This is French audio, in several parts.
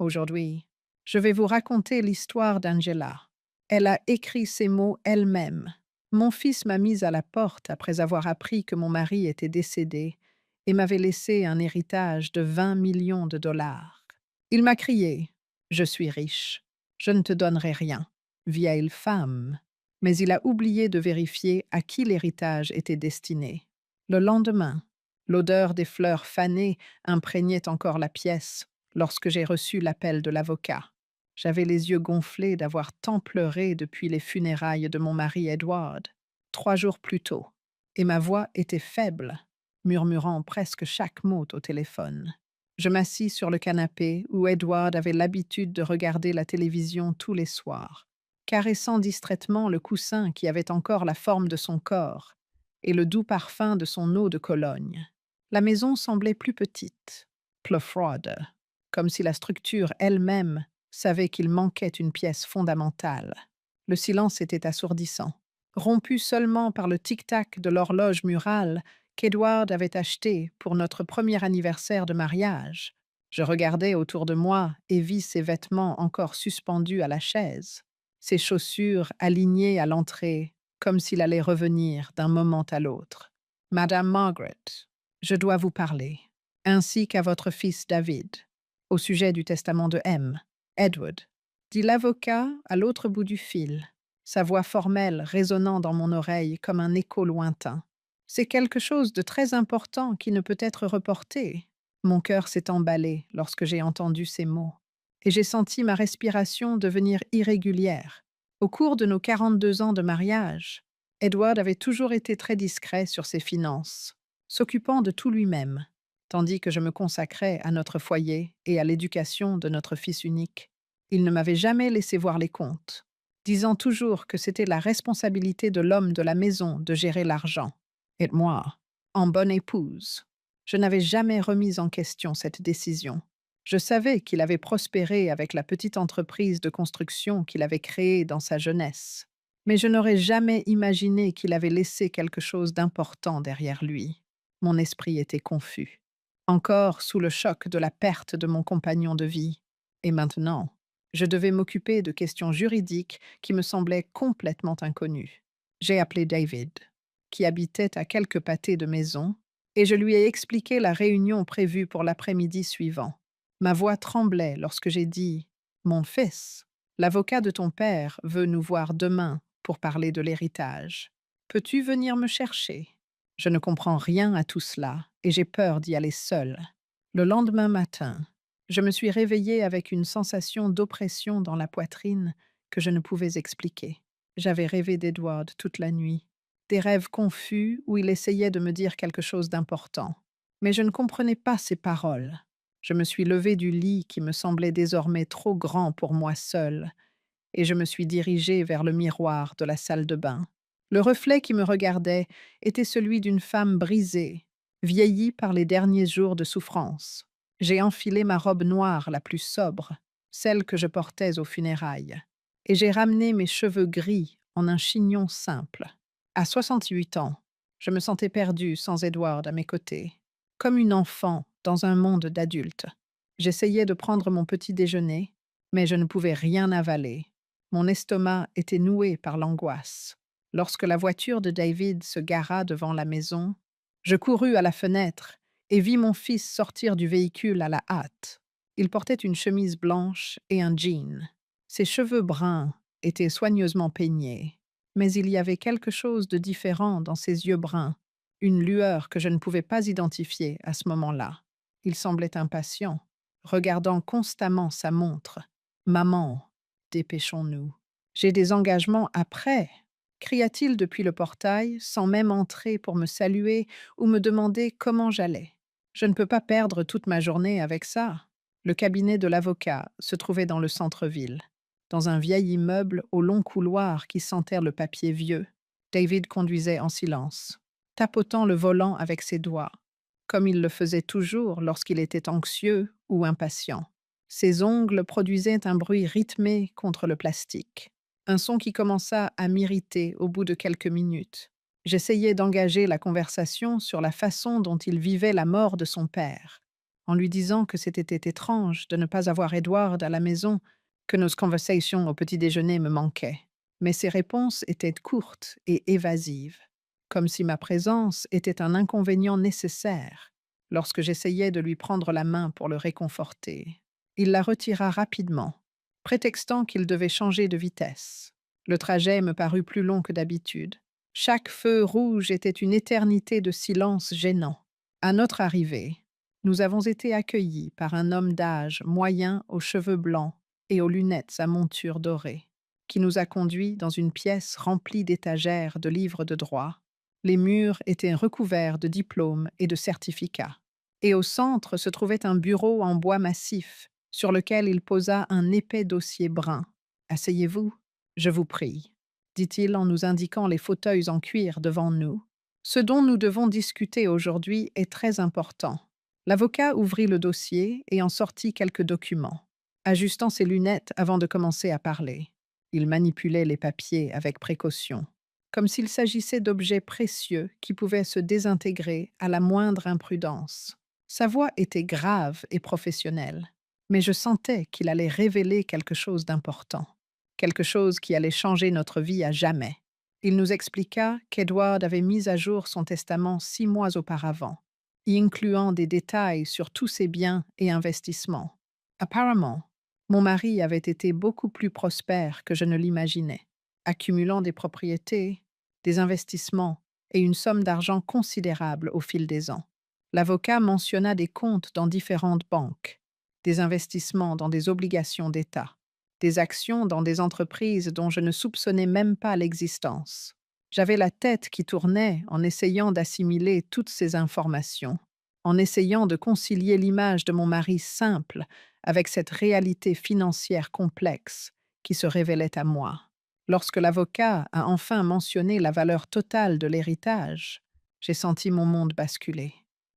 Aujourd'hui, je vais vous raconter l'histoire d'Angela. Elle a écrit ces mots elle-même. Mon fils m'a mise à la porte après avoir appris que mon mari était décédé et m'avait laissé un héritage de 20 millions de dollars. Il m'a crié: Je suis riche. Je ne te donnerai rien, vieille femme. Mais il a oublié de vérifier à qui l'héritage était destiné. Le lendemain, l'odeur des fleurs fanées imprégnait encore la pièce lorsque j'ai reçu l'appel de l'avocat. J'avais les yeux gonflés d'avoir tant pleuré depuis les funérailles de mon mari Edward, 3 jours plus tôt, et ma voix était faible, murmurant presque chaque mot au téléphone. Je m'assis sur le canapé où Edward avait l'habitude de regarder la télévision tous les soirs, caressant distraitement le coussin qui avait encore la forme de son corps et le doux parfum de son eau de Cologne. La maison semblait plus petite, plus froide, comme si la structure elle-même savait qu'il manquait une pièce fondamentale. Le silence était assourdissant, rompu seulement par le tic-tac de l'horloge murale qu'Edward avait achetée pour notre premier anniversaire de mariage. Je regardais autour de moi et vis ses vêtements encore suspendus à la chaise, ses chaussures alignées à l'entrée, comme s'il allait revenir d'un moment à l'autre. Madame Margaret, je dois vous parler, ainsi qu'à votre fils David, au sujet du testament de M. Edward, dit l'avocat à l'autre bout du fil, sa voix formelle résonnant dans mon oreille comme un écho lointain. C'est quelque chose de très important qui ne peut être reporté. Mon cœur s'est emballé lorsque j'ai entendu ces mots, et j'ai senti ma respiration devenir irrégulière. Au cours de nos 42 ans de mariage, Edward avait toujours été très discret sur ses finances, s'occupant de tout lui-même, tandis que je me consacrais à notre foyer et à l'éducation de notre fils unique. Il ne m'avait jamais laissé voir les comptes, disant toujours que c'était la responsabilité de l'homme de la maison de gérer l'argent. Et moi, en bonne épouse, je n'avais jamais remis en question cette décision. Je savais qu'il avait prospéré avec la petite entreprise de construction qu'il avait créée dans sa jeunesse, mais je n'aurais jamais imaginé qu'il avait laissé quelque chose d'important derrière lui. Mon esprit était confus, encore sous le choc de la perte de mon compagnon de vie. Et maintenant, je devais m'occuper de questions juridiques qui me semblaient complètement inconnues. J'ai appelé David, qui habitait à quelques pâtés de maison, et je lui ai expliqué la réunion prévue pour l'après-midi suivant. Ma voix tremblait lorsque j'ai dit: Mon fils, l'avocat de ton père veut nous voir demain pour parler de l'héritage. Peux-tu venir me chercher? Je ne comprends rien à tout cela et j'ai peur d'y aller seule. Le lendemain matin, je me suis réveillée avec une sensation d'oppression dans la poitrine que je ne pouvais expliquer. J'avais rêvé d'Edward toute la nuit, des rêves confus où il essayait de me dire quelque chose d'important. Mais je ne comprenais pas ses paroles. Je me suis levée du lit qui me semblait désormais trop grand pour moi seule, et je me suis dirigée vers le miroir de la salle de bain. Le reflet qui me regardait était celui d'une femme brisée, vieillie par les derniers jours de souffrance. J'ai enfilé ma robe noire la plus sobre, celle que je portais aux funérailles, et j'ai ramené mes cheveux gris en un chignon simple. À 68 ans, je me sentais perdue sans Edward à mes côtés, comme une enfant dans un monde d'adultes. J'essayais de prendre mon petit déjeuner, mais je ne pouvais rien avaler. Mon estomac était noué par l'angoisse. Lorsque la voiture de David se gara devant la maison, je courus à la fenêtre et vis mon fils sortir du véhicule à la hâte. Il portait une chemise blanche et un jean. Ses cheveux bruns étaient soigneusement peignés, mais il y avait quelque chose de différent dans ses yeux bruns, une lueur que je ne pouvais pas identifier à ce moment-là. Il semblait impatient, regardant constamment sa montre. « Maman, dépêchons-nous. J'ai des engagements après », cria-t-il depuis le portail, sans même entrer pour me saluer ou me demander comment j'allais. Je ne peux pas perdre toute ma journée avec ça. Le cabinet de l'avocat se trouvait dans le centre-ville, dans un vieil immeuble au long couloir qui sentait le papier vieux. David conduisait en silence, tapotant le volant avec ses doigts, comme il le faisait toujours lorsqu'il était anxieux ou impatient. Ses ongles produisaient un bruit rythmé contre le plastique, un son qui commença à m'irriter au bout de quelques minutes. J'essayais d'engager la conversation sur la façon dont il vivait la mort de son père, en lui disant que c'était étrange de ne pas avoir Edward à la maison, que nos conversations au petit déjeuner me manquaient. Mais ses réponses étaient courtes et évasives, comme si ma présence était un inconvénient nécessaire lorsque j'essayais de lui prendre la main pour le réconforter. Il la retira rapidement, prétextant qu'il devait changer de vitesse. Le trajet me parut plus long que d'habitude. Chaque feu rouge était une éternité de silence gênant. À notre arrivée, nous avons été accueillis par un homme d'âge moyen aux cheveux blancs et aux lunettes à monture dorée, qui nous a conduits dans une pièce remplie d'étagères de livres de droit. Les murs étaient recouverts de diplômes et de certificats. Et au centre se trouvait un bureau en bois massif, sur lequel il posa un épais dossier brun. « Asseyez-vous, je vous prie », dit-il en nous indiquant les fauteuils en cuir devant nous. « Ce dont nous devons discuter aujourd'hui est très important. » L'avocat ouvrit le dossier et en sortit quelques documents, ajustant ses lunettes avant de commencer à parler. Il manipulait les papiers avec précaution, comme s'il s'agissait d'objets précieux qui pouvaient se désintégrer à la moindre imprudence. Sa voix était grave et professionnelle, mais je sentais qu'il allait révéler quelque chose d'important, quelque chose qui allait changer notre vie à jamais. Il nous expliqua qu'Edward avait mis à jour son testament 6 mois auparavant, y incluant des détails sur tous ses biens et investissements. Apparemment, mon mari avait été beaucoup plus prospère que je ne l'imaginais, accumulant des propriétés, des investissements et une somme d'argent considérable au fil des ans. L'avocat mentionna des comptes dans différentes banques, des investissements dans des obligations d'État, des actions dans des entreprises dont je ne soupçonnais même pas l'existence. J'avais la tête qui tournait en essayant d'assimiler toutes ces informations, en essayant de concilier l'image de mon mari simple avec cette réalité financière complexe qui se révélait à moi. Lorsque l'avocat a enfin mentionné la valeur totale de l'héritage, j'ai senti mon monde basculer.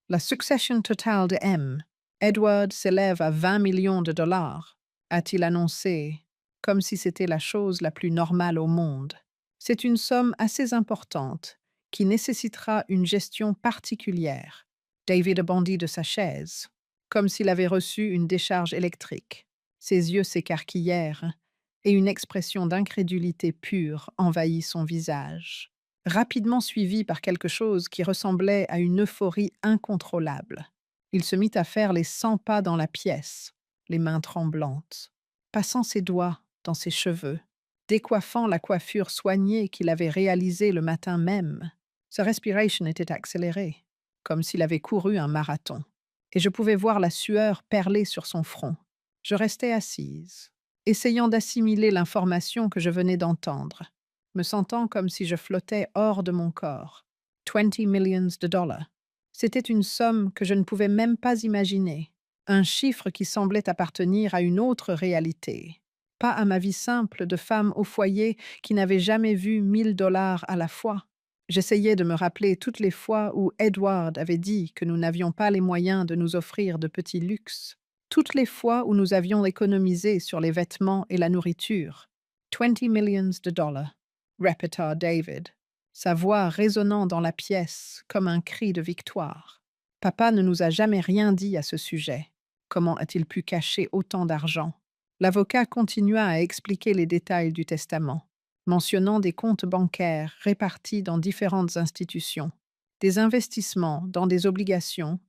La succession totale de M. Edward s'élève à 20 millions de dollars, a-t-il annoncé, comme si c'était la chose la plus normale au monde. C'est une somme assez importante qui nécessitera une gestion particulière. David bondit de sa chaise, comme s'il avait reçu une décharge électrique. Ses yeux s'écarquillèrent et une expression d'incrédulité pure envahit son visage, rapidement suivie par quelque chose qui ressemblait à une euphorie incontrôlable. Il se mit à faire les 100 pas dans la pièce, les mains tremblantes, passant ses doigts dans ses cheveux, décoiffant la coiffure soignée qu'il avait réalisée le matin même. Sa respiration était accélérée, comme s'il avait couru un marathon, et je pouvais voir la sueur perler sur son front. Je restais assise, essayant d'assimiler l'information que je venais d'entendre, me sentant comme si je flottais hors de mon corps. 20 millions de dollars. C'était une somme que je ne pouvais même pas imaginer, un chiffre qui semblait appartenir à une autre réalité, pas à ma vie simple de femme au foyer qui n'avait jamais vu 1000 dollars à la fois. J'essayais de me rappeler toutes les fois où Edward avait dit que nous n'avions pas les moyens de nous offrir de petits luxes, toutes les fois où nous avions économisé sur les vêtements et la nourriture. 20 millions de dollars, répéta David, sa voix résonnant dans la pièce comme un cri de victoire. Papa ne nous a jamais rien dit à ce sujet. Comment a-t-il pu cacher autant d'argent? L'avocat continua à expliquer les détails du testament, mentionnant des comptes bancaires répartis dans différentes institutions, des investissements dans des obligations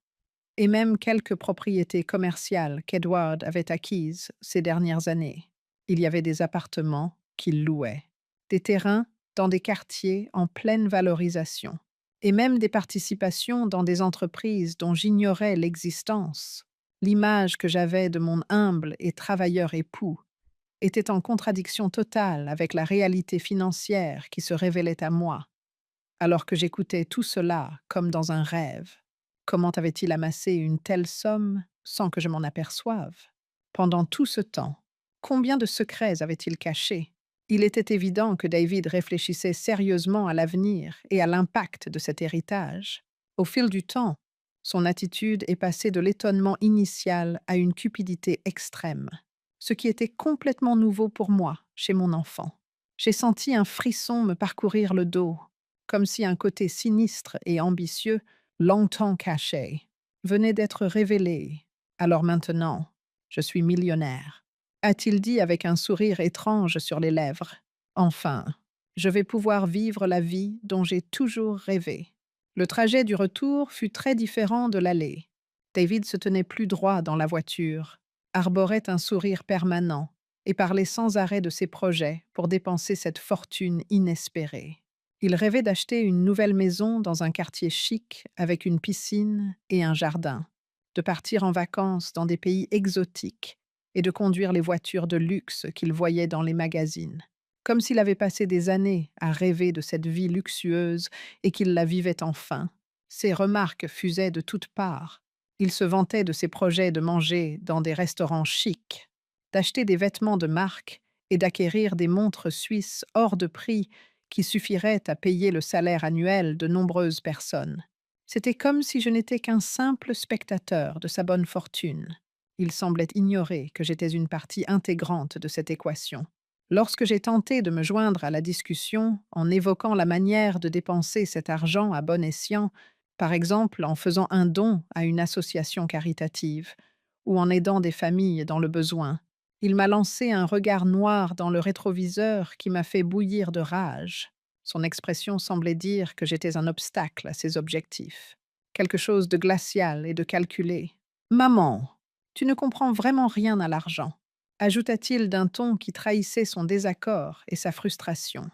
et même quelques propriétés commerciales qu'Edward avait acquises ces dernières années. Il y avait des appartements qu'il louait, des terrains dans des quartiers en pleine valorisation, et même des participations dans des entreprises dont j'ignorais l'existence. L'image que j'avais de mon humble et travailleur époux était en contradiction totale avec la réalité financière qui se révélait à moi, alors que j'écoutais tout cela comme dans un rêve. Comment avait-il amassé une telle somme sans que je m'en aperçoive? Pendant tout ce temps, combien de secrets avait-il cachés? Il était évident que David réfléchissait sérieusement à l'avenir et à l'impact de cet héritage. Au fil du temps, son attitude est passée de l'étonnement initial à une cupidité extrême, ce qui était complètement nouveau pour moi chez mon enfant. J'ai senti un frisson me parcourir le dos, comme si un côté sinistre et ambitieux, longtemps caché, venait d'être révélé Alors maintenant, je suis millionnaire, a-t-il dit avec un sourire étrange sur les lèvres. Enfin, je vais pouvoir vivre la vie dont j'ai toujours rêvé. Le trajet du retour fut très différent de l'aller. David se tenait plus droit dans la voiture, arborait un sourire permanent et parlait sans arrêt de ses projets pour dépenser cette fortune inespérée. Il rêvait d'acheter une nouvelle maison dans un quartier chic avec une piscine et un jardin, de partir en vacances dans des pays exotiques et de conduire les voitures de luxe qu'il voyait dans les magazines, comme s'il avait passé des années à rêver de cette vie luxueuse et qu'il la vivait enfin. Ses remarques fusaient de toutes parts. Il se vantait de ses projets de manger dans des restaurants chics, d'acheter des vêtements de marque et d'acquérir des montres suisses hors de prix qui suffiraient à payer le salaire annuel de nombreuses personnes. C'était comme si je n'étais qu'un simple spectateur de sa bonne fortune. Il semblait ignorer que j'étais une partie intégrante de cette équation. Lorsque j'ai tenté de me joindre à la discussion en évoquant la manière de dépenser cet argent à bon escient, par exemple en faisant un don à une association caritative ou en aidant des familles dans le besoin, il m'a lancé un regard noir dans le rétroviseur qui m'a fait bouillir de rage. Son expression semblait dire que j'étais un obstacle à ses objectifs, quelque chose de glacial et de calculé. Maman, tu ne comprends vraiment rien à l'argent, ajouta-t-il d'un ton qui trahissait son désaccord et sa frustration.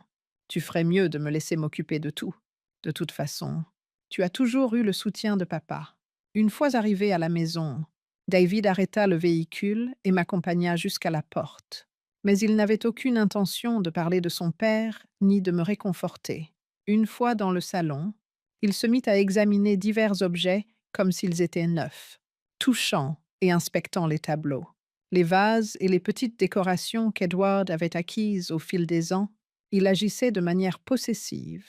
Tu ferais mieux de me laisser m'occuper de tout. De toute façon, tu as toujours eu le soutien de papa. Une fois arrivé à la maison, David arrêta le véhicule et m'accompagna jusqu'à la porte. Mais il n'avait aucune intention de parler de son père ni de me réconforter. Une fois dans le salon, il se mit à examiner divers objets comme s'ils étaient neufs, touchant et inspectant les tableaux. Les vases et les petites décorations qu'Edward avait acquises au fil des ans, il agissait de manière possessive,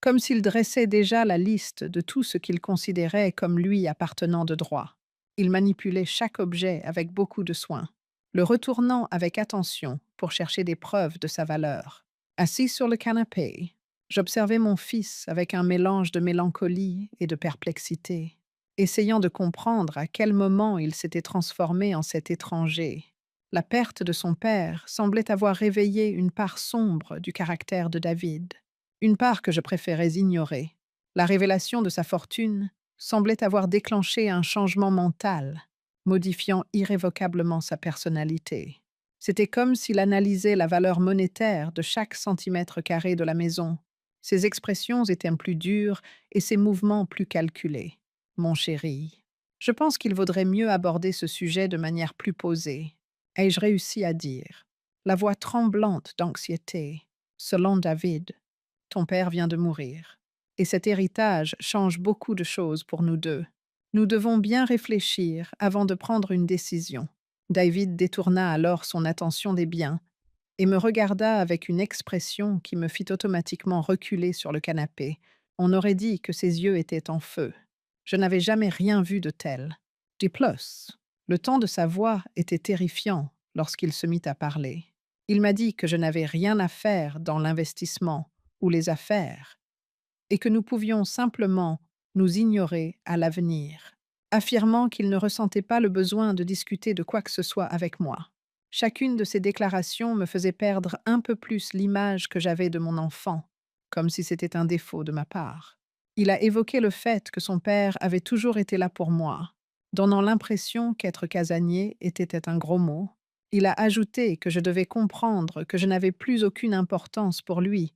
comme s'il dressait déjà la liste de tout ce qu'il considérait comme lui appartenant de droit. Il manipulait chaque objet avec beaucoup de soin, le retournant avec attention pour chercher des preuves de sa valeur. Assis sur le canapé, j'observais mon fils avec un mélange de mélancolie et de perplexité, essayant de comprendre à quel moment il s'était transformé en cet étranger. La perte de son père semblait avoir réveillé une part sombre du caractère de David, une part que je préférais ignorer. La révélation de sa fortune semblait avoir déclenché un changement mental, modifiant irrévocablement sa personnalité. C'était comme s'il analysait la valeur monétaire de chaque centimètre carré de la maison. Ses expressions étaient plus dures et ses mouvements plus calculés. Mon chéri, je pense qu'il vaudrait mieux aborder ce sujet de manière plus posée. Ai-je réussi à dire, la voix tremblante d'anxiété, selon David, ton père vient de mourir. Et cet héritage change beaucoup de choses pour nous deux. Nous devons bien réfléchir avant de prendre une décision. David détourna alors son attention des biens et me regarda avec une expression qui me fit automatiquement reculer sur le canapé. On aurait dit que ses yeux étaient en feu. Je n'avais jamais rien vu de tel. De plus, le ton de sa voix était terrifiant lorsqu'il se mit à parler. Il m'a dit que je n'avais rien à faire dans l'investissement ou les affaires, et que nous pouvions simplement nous ignorer à l'avenir, affirmant qu'il ne ressentait pas le besoin de discuter de quoi que ce soit avec moi. Chacune de ces déclarations me faisait perdre un peu plus l'image que j'avais de mon enfant, comme si c'était un défaut de ma part. Il a évoqué le fait que son père avait toujours été là pour moi, donnant l'impression qu'être casanier était un gros mot. Il a ajouté que je devais comprendre que je n'avais plus aucune importance pour lui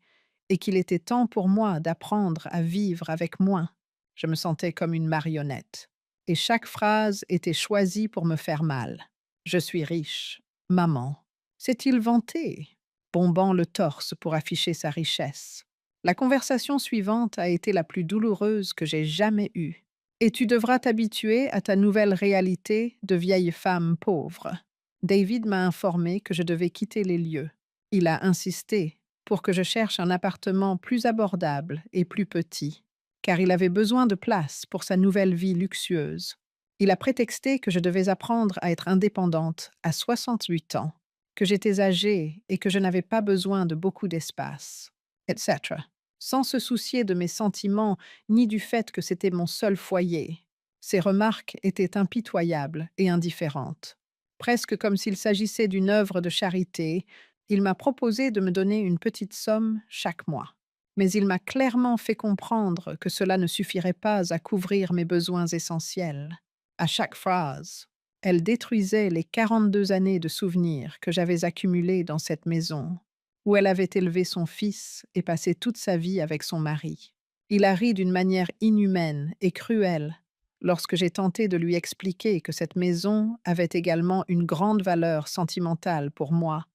et qu'il était temps pour moi d'apprendre à vivre avec moins. Je me sentais comme une marionnette, et chaque phrase était choisie pour me faire mal. Je suis riche. Maman. S'est-il vanté, bombant le torse pour afficher sa richesse. La conversation suivante a été la plus douloureuse que j'ai jamais eue. Et tu devras t'habituer à ta nouvelle réalité de vieille femme pauvre. David m'a informé que je devais quitter les lieux. Il a insisté pour que je cherche un appartement plus abordable et plus petit, car il avait besoin de place pour sa nouvelle vie luxueuse. Il a prétexté que je devais apprendre à être indépendante à 68 ans, que j'étais âgée et que je n'avais pas besoin de beaucoup d'espace, etc., sans se soucier de mes sentiments ni du fait que c'était mon seul foyer. Ses remarques étaient impitoyables et indifférentes. Presque comme s'il s'agissait d'une œuvre de charité, il m'a proposé de me donner une petite somme chaque mois. Mais il m'a clairement fait comprendre que cela ne suffirait pas à couvrir mes besoins essentiels. À chaque phrase, elle détruisait les 42 années de souvenirs que j'avais accumulés dans cette maison, où elle avait élevé son fils et passé toute sa vie avec son mari. Il a ri d'une manière inhumaine et cruelle lorsque j'ai tenté de lui expliquer que cette maison avait également une grande valeur sentimentale pour moi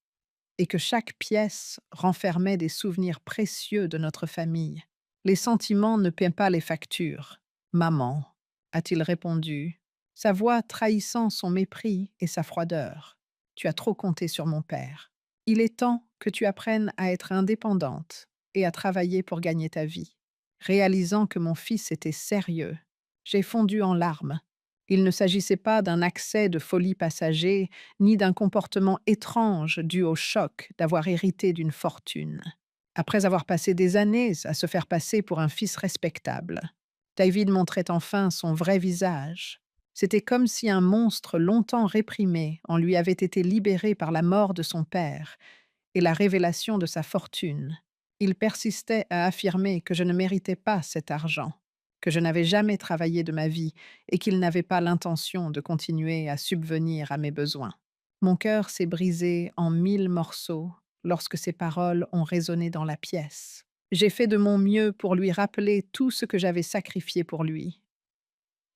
et que chaque pièce renfermait des souvenirs précieux de notre famille. Les sentiments ne paient pas les factures. Maman, a-t-il répondu, sa voix trahissant son mépris et sa froideur. Tu as trop compté sur mon père. Il est temps que tu apprennes à être indépendante et à travailler pour gagner ta vie. Réalisant que mon fils était sérieux, j'ai fondu en larmes. Il ne s'agissait pas d'un accès de folie passager, ni d'un comportement étrange dû au choc d'avoir hérité d'une fortune. Après avoir passé des années à se faire passer pour un fils respectable, David montrait enfin son vrai visage. C'était comme si un monstre longtemps réprimé en lui avait été libéré par la mort de son père et la révélation de sa fortune. Il persistait à affirmer que je ne méritais pas cet argent, que je n'avais jamais travaillé de ma vie et qu'il n'avait pas l'intention de continuer à subvenir à mes besoins. Mon cœur s'est brisé en 1000 morceaux lorsque ces paroles ont résonné dans la pièce. J'ai fait de mon mieux pour lui rappeler tout ce que j'avais sacrifié pour lui,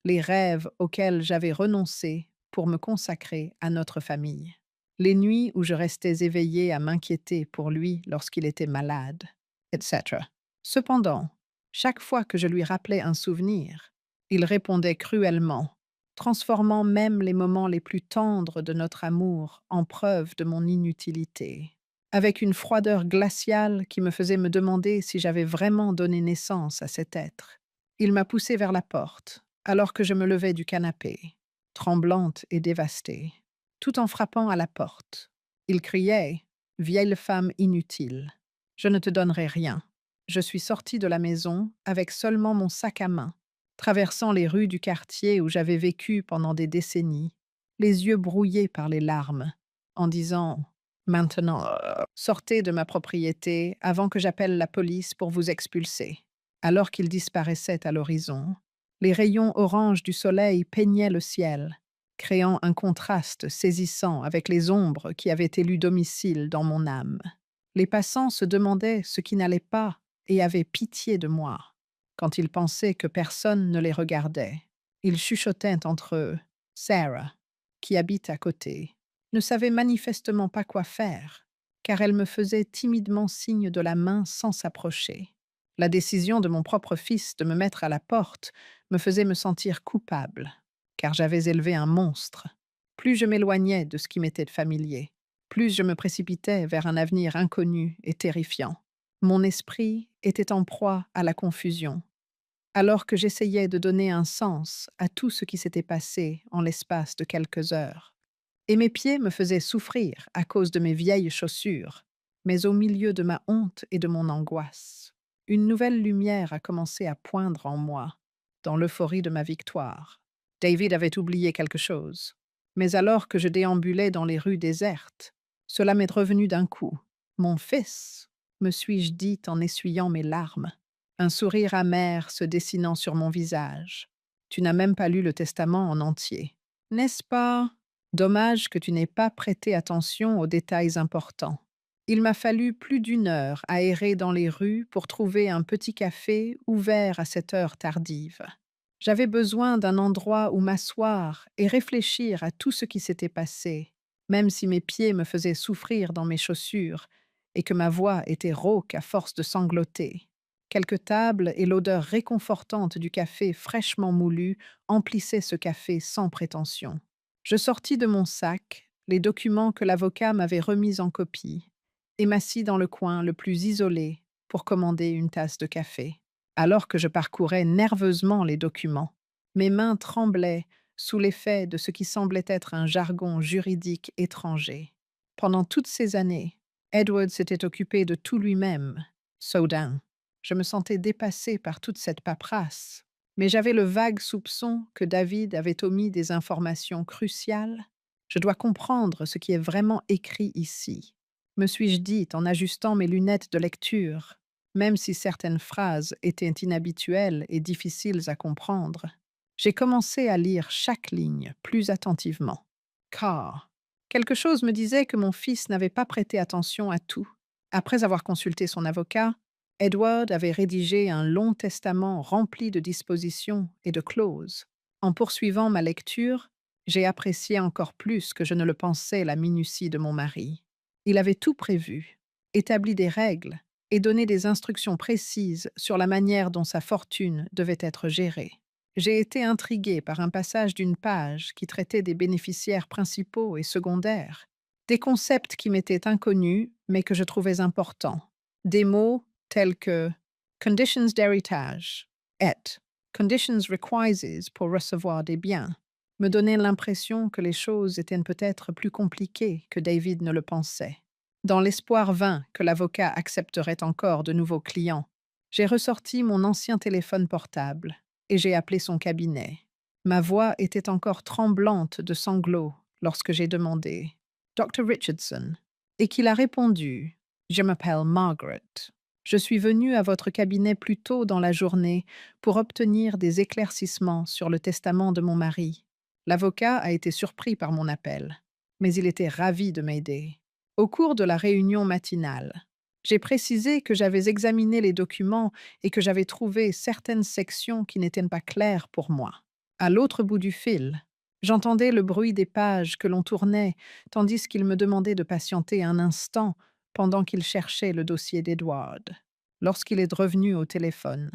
les rêves auxquels j'avais renoncé pour me consacrer à notre famille, les nuits où je restais éveillée à m'inquiéter pour lui lorsqu'il était malade, etc. Cependant, chaque fois que je lui rappelais un souvenir, il répondait cruellement, transformant même les moments les plus tendres de notre amour en preuve de mon inutilité, avec une froideur glaciale qui me faisait me demander si j'avais vraiment donné naissance à cet être. Il m'a poussée vers la porte, alors que je me levais du canapé, tremblante et dévastée, tout en frappant à la porte. Il criait, « Vieille femme inutile, je ne te donnerai rien. » Je suis sortie de la maison avec seulement mon sac à main, traversant les rues du quartier où j'avais vécu pendant des décennies, les yeux brouillés par les larmes, en disant « Maintenant, sortez de ma propriété avant que j'appelle la police pour vous expulser. » Alors qu'il disparaissait à l'horizon, les rayons orange du soleil peignaient le ciel, créant un contraste saisissant avec les ombres qui avaient élu domicile dans mon âme. Les passants se demandaient ce qui n'allait pas et avaient pitié de moi. Quand ils pensaient que personne ne les regardait, ils chuchotaient entre eux. Sarah, qui habite à côté, ne savait manifestement pas quoi faire, car elle me faisait timidement signe de la main sans s'approcher. La décision de mon propre fils de me mettre à la porte me faisait me sentir coupable, car j'avais élevé un monstre. Plus je m'éloignais de ce qui m'était familier, plus je me précipitais vers un avenir inconnu et terrifiant. Mon esprit était en proie à la confusion, alors que j'essayais de donner un sens à tout ce qui s'était passé en l'espace de quelques heures. Et mes pieds me faisaient souffrir à cause de mes vieilles chaussures, mais au milieu de ma honte et de mon angoisse, une nouvelle lumière a commencé à poindre en moi, dans l'euphorie de ma victoire. David avait oublié quelque chose, mais alors que je déambulais dans les rues désertes, cela m'est revenu d'un coup. Mon fils, me suis-je dit en essuyant mes larmes, un sourire amer se dessinant sur mon visage. Tu n'as même pas lu le testament en entier, n'est-ce pas? Dommage que tu n'aies pas prêté attention aux détails importants. Il m'a fallu plus d'1 heure à errer dans les rues pour trouver un petit café ouvert à cette heure tardive. J'avais besoin d'un endroit où m'asseoir et réfléchir à tout ce qui s'était passé, même si mes pieds me faisaient souffrir dans mes chaussures et que ma voix était rauque à force de sangloter. Quelques tables et l'odeur réconfortante du café fraîchement moulu emplissaient ce café sans prétention. Je sortis de mon sac les documents que l'avocat m'avait remis en copie et m'assis dans le coin le plus isolé pour commander une tasse de café. Alors que je parcourais nerveusement les documents, mes mains tremblaient sous l'effet de ce qui semblait être un jargon juridique étranger. Pendant toutes ces années, Edward s'était occupé de tout lui-même. Soudain, je me sentais dépassée par toute cette paperasse Mais j'avais le vague soupçon que David avait omis des informations cruciales. Je dois comprendre ce qui est vraiment écrit ici, me suis-je dit en ajustant mes lunettes de lecture, même si certaines phrases étaient inhabituelles et difficiles à comprendre. J'ai commencé à lire chaque ligne plus attentivement. Car quelque chose me disait que mon fils n'avait pas prêté attention à tout. Après avoir consulté son avocat, Edward avait rédigé un long testament rempli de dispositions et de clauses. En poursuivant ma lecture, j'ai apprécié encore plus que je ne le pensais la minutie de mon mari. Il avait tout prévu, établi des règles et donné des instructions précises sur la manière dont sa fortune devait être gérée. J'ai été intriguée par un passage d'une page qui traitait des bénéficiaires principaux et secondaires, des concepts qui m'étaient inconnus mais que je trouvais importants, des mots tels que conditions d'héritage et conditions requises pour recevoir des biens me donnaient l'impression que les choses étaient peut-être plus compliquées que David ne le pensait. Dans l'espoir vain que l'avocat accepterait encore de nouveaux clients, j'ai ressorti mon ancien téléphone portable et j'ai appelé son cabinet. Ma voix était encore tremblante de sanglots lorsque j'ai demandé Dr. Richardson et qu'il a répondu Je m'appelle Margaret. Je suis venue à votre cabinet plus tôt dans la journée pour obtenir des éclaircissements sur le testament de mon mari. L'avocat a été surpris par mon appel, mais il était ravi de m'aider. Au cours de la réunion matinale, j'ai précisé que j'avais examiné les documents et que j'avais trouvé certaines sections qui n'étaient pas claires pour moi. À l'autre bout du fil, j'entendais le bruit des pages que l'on tournait, tandis qu'il me demandait de patienter un instant pendant qu'il cherchait le dossier d'Edward. Lorsqu'il est revenu au téléphone,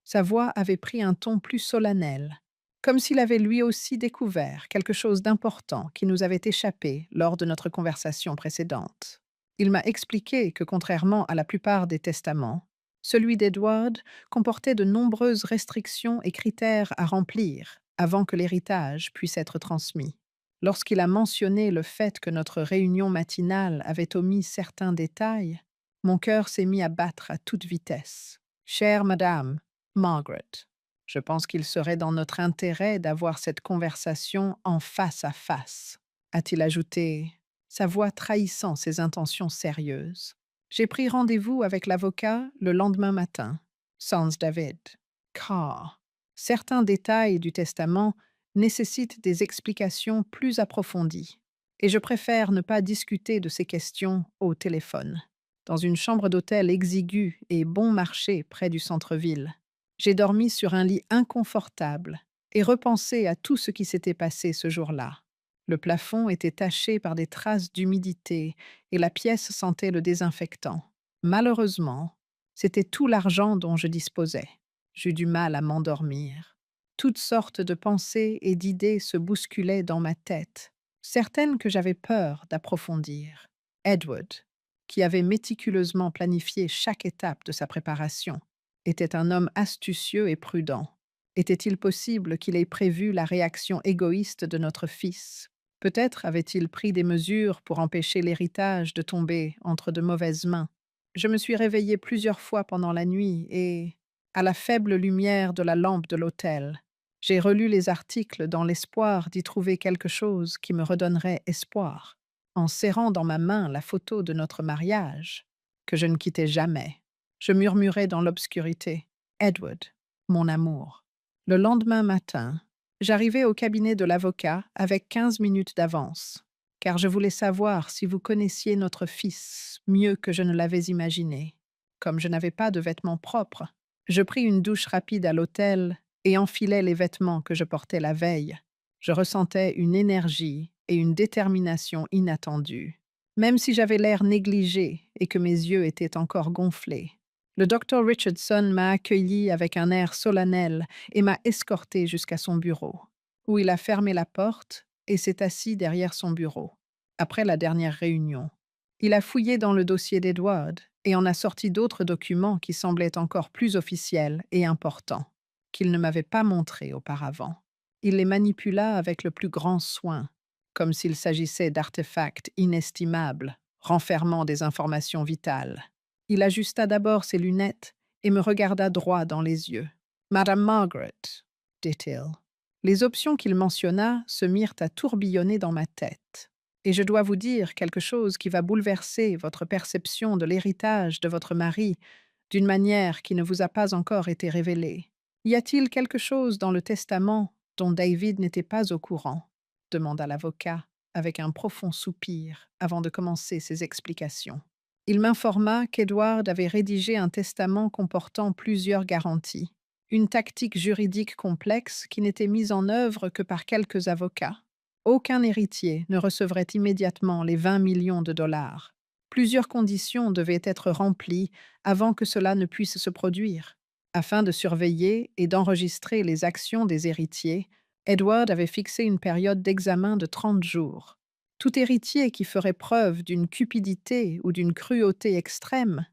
sa voix avait pris un ton plus solennel, comme s'il avait lui aussi découvert quelque chose d'important qui nous avait échappé lors de notre conversation précédente. Il m'a expliqué que, contrairement à la plupart des testaments, celui d'Edward comportait de nombreuses restrictions et critères à remplir avant que l'héritage puisse être transmis. Lorsqu'il a mentionné le fait que notre réunion matinale avait omis certains détails, mon cœur s'est mis à battre à toute vitesse. Chère Madame, Margaret, je pense qu'il serait dans notre intérêt d'avoir cette conversation en face à face, a-t-il ajouté, sa voix trahissant ses intentions sérieuses. J'ai pris rendez-vous avec l'avocat le lendemain matin, sans David, car certains détails du testament nécessitent des explications plus approfondies, et je préfère ne pas discuter de ces questions au téléphone. Dans une chambre d'hôtel exiguë et bon marché près du centre-ville, j'ai dormi sur un lit inconfortable et repensé à tout ce qui s'était passé ce jour-là. Le plafond était taché par des traces d'humidité et la pièce sentait le désinfectant. Malheureusement, c'était tout l'argent dont je disposais. J'eus du mal à m'endormir. Toutes sortes de pensées et d'idées se bousculaient dans ma tête, certaines que j'avais peur d'approfondir. Edward, qui avait méticuleusement planifié chaque étape de sa préparation, était un homme astucieux et prudent. Était-il possible qu'il ait prévu la réaction égoïste de notre fils? Peut-être avait-il pris des mesures pour empêcher l'héritage de tomber entre de mauvaises mains. Je me suis réveillée plusieurs fois pendant la nuit et, à la faible lumière de la lampe de l'hôtel, j'ai relu les articles dans l'espoir d'y trouver quelque chose qui me redonnerait espoir, en serrant dans ma main la photo de notre mariage, que je ne quittais jamais. Je murmurais dans l'obscurité, Edward, mon amour. Le lendemain matin, j'arrivai au cabinet de l'avocat avec 15 minutes d'avance, car je voulais savoir si vous connaissiez notre fils mieux que je ne l'avais imaginé. Comme je n'avais pas de vêtements propres, je pris une douche rapide à l'hôtel et enfilai les vêtements que je portais la veille. Je ressentais une énergie et une détermination inattendues. Même si j'avais l'air négligé et que mes yeux étaient encore gonflés, le docteur Richardson m'a accueilli avec un air solennel et m'a escorté jusqu'à son bureau, où il a fermé la porte et s'est assis derrière son bureau. Après la dernière réunion, il a fouillé dans le dossier d'Edward et en a sorti d'autres documents qui semblaient encore plus officiels et importants, qu'il ne m'avait pas montrés auparavant. Il les manipula avec le plus grand soin, comme s'il s'agissait d'artefacts inestimables, renfermant des informations vitales. Il ajusta d'abord ses lunettes et me regarda droit dans les yeux. « Madame Margaret, dit-il. Les options qu'il mentionna se mirent à tourbillonner dans ma tête. Et je dois vous dire quelque chose qui va bouleverser votre perception de l'héritage de votre mari d'une manière qui ne vous a pas encore été révélée. Y a-t-il quelque chose dans le testament dont David n'était pas au courant? Demanda l'avocat avec un profond soupir avant de commencer ses explications. Il m'informa qu'Edward avait rédigé un testament comportant plusieurs garanties, une tactique juridique complexe qui n'était mise en œuvre que par quelques avocats. Aucun héritier ne recevrait immédiatement les 20 millions de dollars. Plusieurs conditions devaient être remplies avant que cela ne puisse se produire. Afin de surveiller et d'enregistrer les actions des héritiers, Edward avait fixé une période d'examen de 30 jours. Tout héritier qui ferait preuve d'une cupidité ou d'une cruauté extrême,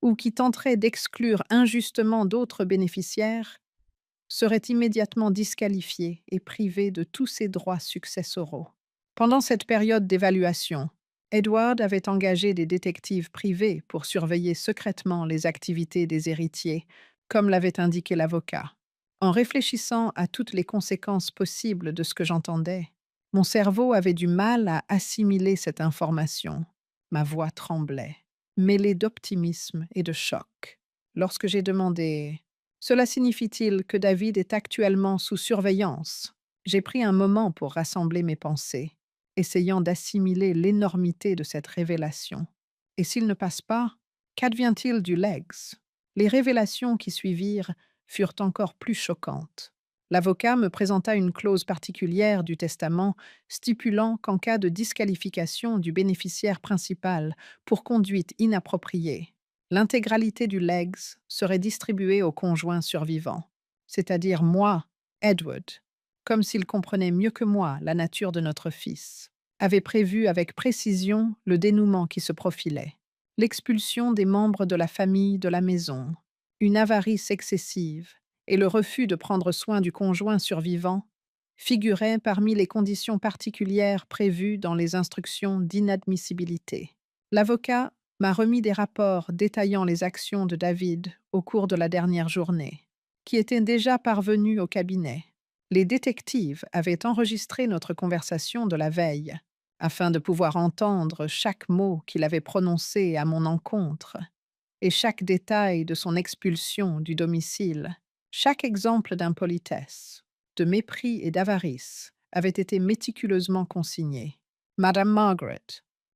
ou qui tenterait d'exclure injustement d'autres bénéficiaires, serait immédiatement disqualifié et privé de tous ses droits successoraux. Pendant cette période d'évaluation, Edward avait engagé des détectives privés pour surveiller secrètement les activités des héritiers, comme l'avait indiqué l'avocat. En réfléchissant à toutes les conséquences possibles de ce que j'entendais, mon cerveau avait du mal à assimiler cette information. Ma voix tremblait, mêlée d'optimisme et de choc. Lorsque j'ai demandé: cela signifie-t-il que David est actuellement sous surveillance? J'ai pris un moment pour rassembler mes pensées, essayant d'assimiler l'énormité de cette révélation. Et s'il ne passe pas, qu'advient-il du Legs? Les révélations qui suivirent furent encore plus choquantes. L'avocat me présenta une clause particulière du testament stipulant qu'en cas de disqualification du bénéficiaire principal pour conduite inappropriée, l'intégralité du legs serait distribuée au conjoint survivant, c'est-à-dire moi, Edward, comme s'il comprenait mieux que moi la nature de notre fils, avait prévu avec précision le dénouement qui se profilait, l'expulsion des membres de la famille de la maison, une avarice excessive et le refus de prendre soin du conjoint survivant figuraient parmi les conditions particulières prévues dans les instructions d'inadmissibilité. L'avocat m'a remis des rapports détaillant les actions de David au cours de la dernière journée, qui étaient déjà parvenus au cabinet. Les détectives avaient enregistré notre conversation de la veille, afin de pouvoir entendre chaque mot qu'il avait prononcé à mon encontre, et chaque détail de son expulsion du domicile. Chaque exemple d'impolitesse, de mépris et d'avarice avait été méticuleusement consigné. Madame Margaret,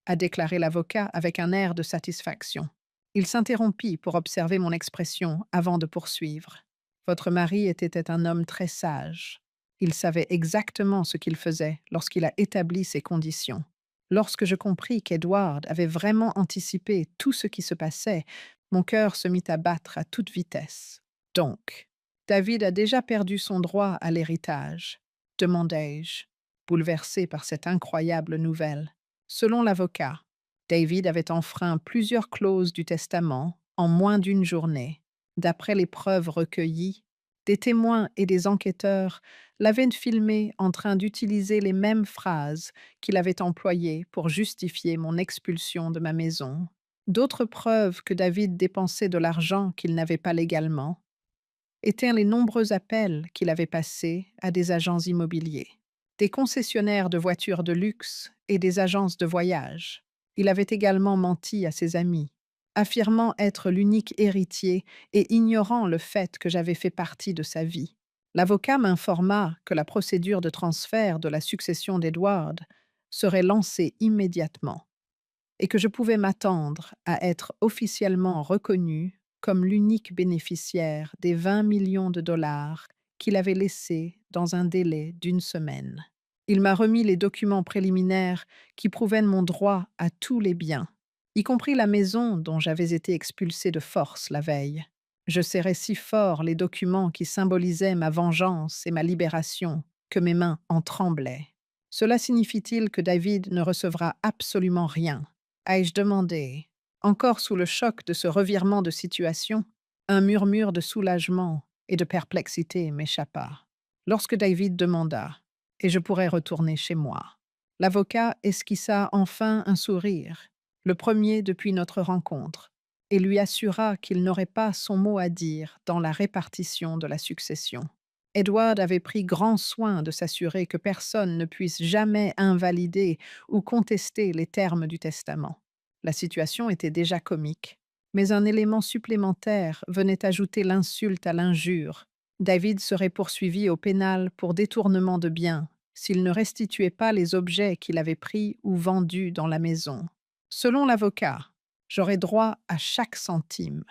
a déclaré l'avocat avec un air de satisfaction. Il s'interrompit pour observer mon expression avant de poursuivre. Votre mari était un homme très sage. Il savait exactement ce qu'il faisait lorsqu'il a établi ces conditions. Lorsque je compris qu'Edward avait vraiment anticipé tout ce qui se passait, mon cœur se mit à battre à toute vitesse. Donc, David a déjà perdu son droit à l'héritage, demandai-je, bouleversé par cette incroyable nouvelle. Selon l'avocat, David avait enfreint plusieurs clauses du testament en moins d'une journée. D'après les preuves recueillies, des témoins et des enquêteurs l'avaient filmé en train d'utiliser les mêmes phrases qu'il avait employées pour justifier mon expulsion de ma maison. D'autres preuves que David dépensait de l'argent qu'il n'avait pas légalement étaient les nombreux appels qu'il avait passés à des agents immobiliers, des concessionnaires de voitures de luxe et des agences de voyage. Il avait également menti à ses amis, affirmant être l'unique héritier et ignorant le fait que j'avais fait partie de sa vie. L'avocat m'informa que la procédure de transfert de la succession d'Edward serait lancée immédiatement et que je pouvais m'attendre à être officiellement reconnu comme l'unique bénéficiaire des 20 millions de dollars qu'il avait laissés dans un délai d'une semaine. Il m'a remis les documents préliminaires qui prouvaient mon droit à tous les biens, y compris la maison dont j'avais été expulsé de force la veille. Je serrais si fort les documents qui symbolisaient ma vengeance et ma libération que mes mains en tremblaient. Cela signifie-t-il que David ne recevra absolument rien? Ai-je demandé, encore sous le choc de ce revirement de situation? Un murmure de soulagement et de perplexité m'échappa. Lorsque David demanda: et je pourrais retourner chez moi? L'avocat esquissa enfin un sourire, le premier depuis notre rencontre, et lui assura qu'il n'aurait pas son mot à dire dans la répartition de la succession. Edward avait pris grand soin de s'assurer que personne ne puisse jamais invalider ou contester les termes du testament. La situation était déjà comique, mais un élément supplémentaire venait ajouter l'insulte à l'injure. David serait poursuivi au pénal pour détournement de biens s'il ne restituait pas les objets qu'il avait pris ou vendus dans la maison. Selon l'avocat, j'aurais droit à chaque centime,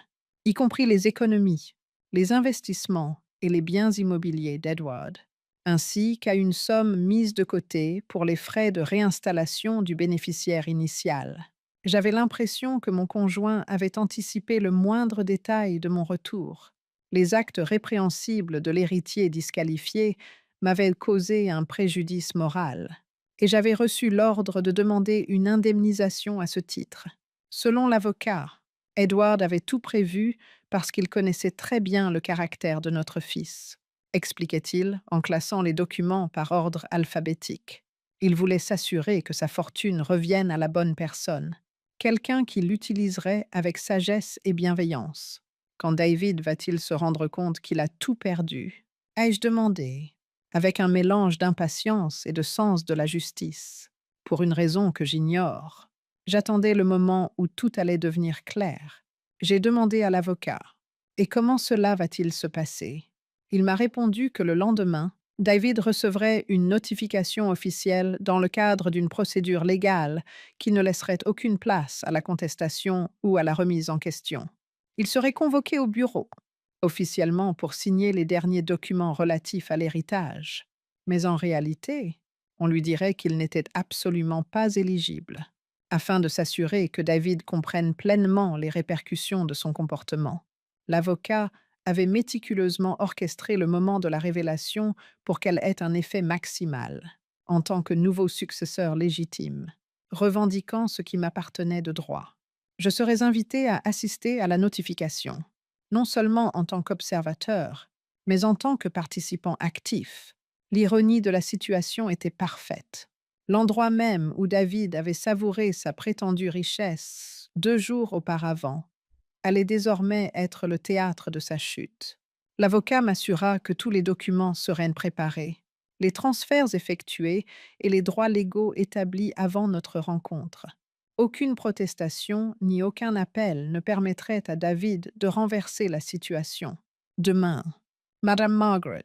y compris les économies, les investissements et les biens immobiliers d'Edward, ainsi qu'à une somme mise de côté pour les frais de réinstallation du bénéficiaire initial. J'avais l'impression que mon conjoint avait anticipé le moindre détail de mon retour. Les actes répréhensibles de l'héritier disqualifié m'avaient causé un préjudice moral, et j'avais reçu l'ordre de demander une indemnisation à ce titre. Selon l'avocat, Edward avait tout prévu parce qu'il connaissait très bien le caractère de notre fils, expliquait-il en classant les documents par ordre alphabétique. Il voulait s'assurer que sa fortune revienne à la bonne personne, quelqu'un qui l'utiliserait avec sagesse et bienveillance. Quand David va-t-il se rendre compte qu'il a tout perdu? Ai-je demandé, avec un mélange d'impatience et de sens de la justice, pour une raison que j'ignore. J'attendais le moment où tout allait devenir clair. J'ai demandé à l'avocat, et comment cela va-t-il se passer? Il m'a répondu que le lendemain, David recevrait une notification officielle dans le cadre d'une procédure légale qui ne laisserait aucune place à la contestation ou à la remise en question. Il serait convoqué au bureau, officiellement pour signer les derniers documents relatifs à l'héritage. Mais en réalité, on lui dirait qu'il n'était absolument pas éligible, afin de s'assurer que David comprenne pleinement les répercussions de son comportement. L'avocat avait méticuleusement orchestré le moment de la révélation pour qu'elle ait un effet maximal, en tant que nouveau successeur légitime, revendiquant ce qui m'appartenait de droit. Je serais invité à assister à la notification, non seulement en tant qu'observateur, mais en tant que participant actif. L'ironie de la situation était parfaite. L'endroit même où David avait savouré sa prétendue richesse 2 jours auparavant allait désormais être le théâtre de sa chute. L'avocat m'assura que tous les documents seraient préparés, les transferts effectués et les droits légaux établis avant notre rencontre. Aucune protestation ni aucun appel ne permettrait à David de renverser la situation. Demain, Madame Margaret,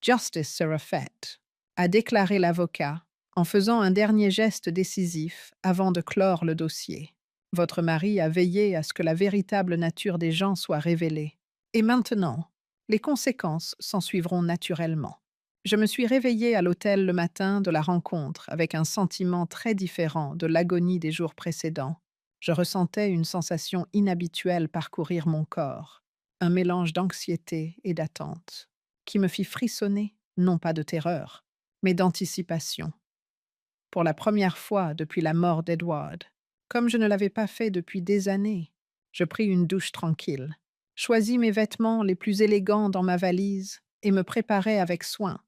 justice sera faite, a déclaré l'avocat en faisant un dernier geste décisif avant de clore le dossier. Votre mari a veillé à ce que la véritable nature des gens soit révélée. Et maintenant, les conséquences s'ensuivront naturellement. Je me suis réveillée à l'hôtel le matin de la rencontre avec un sentiment très différent de l'agonie des jours précédents. Je ressentais une sensation inhabituelle parcourir mon corps, un mélange d'anxiété et d'attente, qui me fit frissonner, non pas de terreur, mais d'anticipation. Pour la première fois depuis la mort d'Edward, comme je ne l'avais pas fait depuis des années, je pris une douche tranquille, choisis mes vêtements les plus élégants dans ma valise et me préparai avec soin.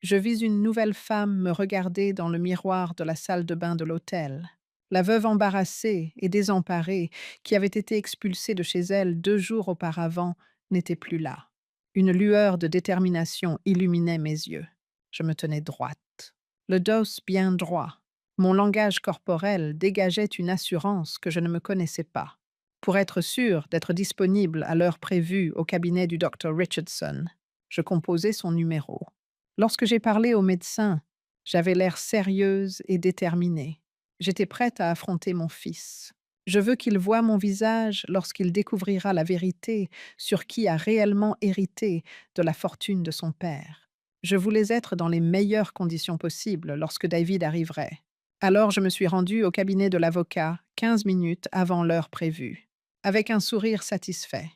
Je vis une nouvelle femme me regarder dans le miroir de la salle de bain de l'hôtel. La veuve embarrassée et désemparée, qui avait été expulsée de chez elle 2 jours auparavant, n'était plus là. Une lueur de détermination illuminait mes yeux. Je me tenais droite, le dos bien droit. Mon langage corporel dégageait une assurance que je ne me connaissais pas. Pour être sûr d'être disponible à l'heure prévue au cabinet du Dr. Richardson, je composai son numéro. Lorsque j'ai parlé au médecin, j'avais l'air sérieuse et déterminée. J'étais prête à affronter mon fils. Je veux qu'il voie mon visage lorsqu'il découvrira la vérité sur qui a réellement hérité de la fortune de son père. Je voulais être dans les meilleures conditions possibles lorsque David arriverait. Alors je me suis rendue au cabinet de l'avocat 15 minutes avant l'heure prévue, avec un sourire satisfait.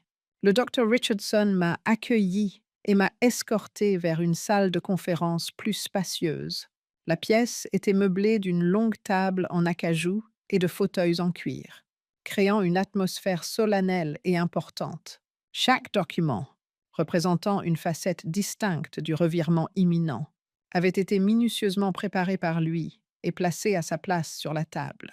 Le Dr. Richardson m'a accueilli et m'a escorté vers une salle de conférence plus spacieuse. La pièce était meublée d'une longue table en acajou et de fauteuils en cuir, créant une atmosphère solennelle et importante. Chaque document, représentant une facette distincte du revirement imminent, avait été minutieusement préparé par lui et placé à sa place sur la table.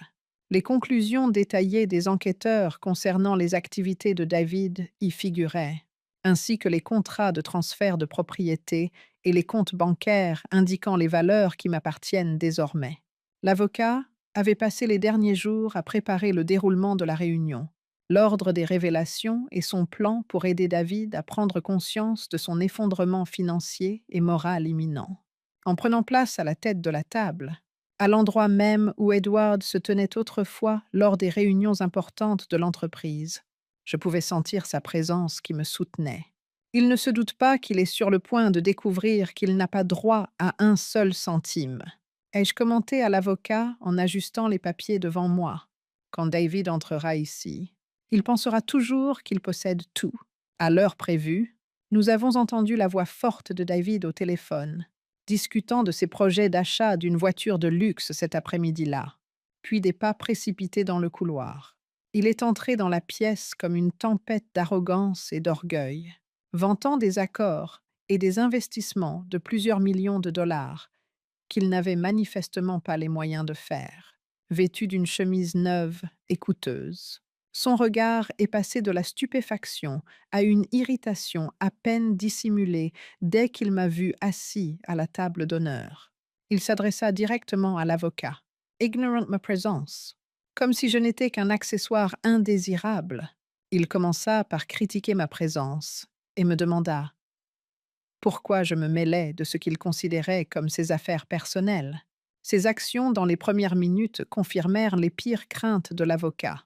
Les conclusions détaillées des enquêteurs concernant les activités de David y figuraient, ainsi que les contrats de transfert de propriété et les comptes bancaires indiquant les valeurs qui m'appartiennent désormais. L'avocat avait passé les derniers jours à préparer le déroulement de la réunion, l'ordre des révélations et son plan pour aider David à prendre conscience de son effondrement financier et moral imminent. En prenant place à la tête de la table, à l'endroit même où Edward se tenait autrefois lors des réunions importantes de l'entreprise, je pouvais sentir sa présence qui me soutenait. Il ne se doute pas qu'il est sur le point de découvrir qu'il n'a pas droit à un seul centime. Ai-je commenté à l'avocat en ajustant les papiers devant moi. Quand David entrera ici, il pensera toujours qu'il possède tout. À l'heure prévue, nous avons entendu la voix forte de David au téléphone, discutant de ses projets d'achat d'une voiture de luxe cet après-midi-là, puis des pas précipités dans le couloir. Il est entré dans la pièce comme une tempête d'arrogance et d'orgueil, vantant des accords et des investissements de plusieurs millions de dollars qu'il n'avait manifestement pas les moyens de faire, vêtu d'une chemise neuve et coûteuse. Son regard est passé de la stupéfaction à une irritation à peine dissimulée dès qu'il m'a vu assis à la table d'honneur. Il s'adressa directement à l'avocat, ignorant ma présence, comme si je n'étais qu'un accessoire indésirable. Il commença par critiquer ma présence et me demanda pourquoi je me mêlais de ce qu'il considérait comme ses affaires personnelles. Ses actions dans les premières minutes confirmèrent les pires craintes de l'avocat.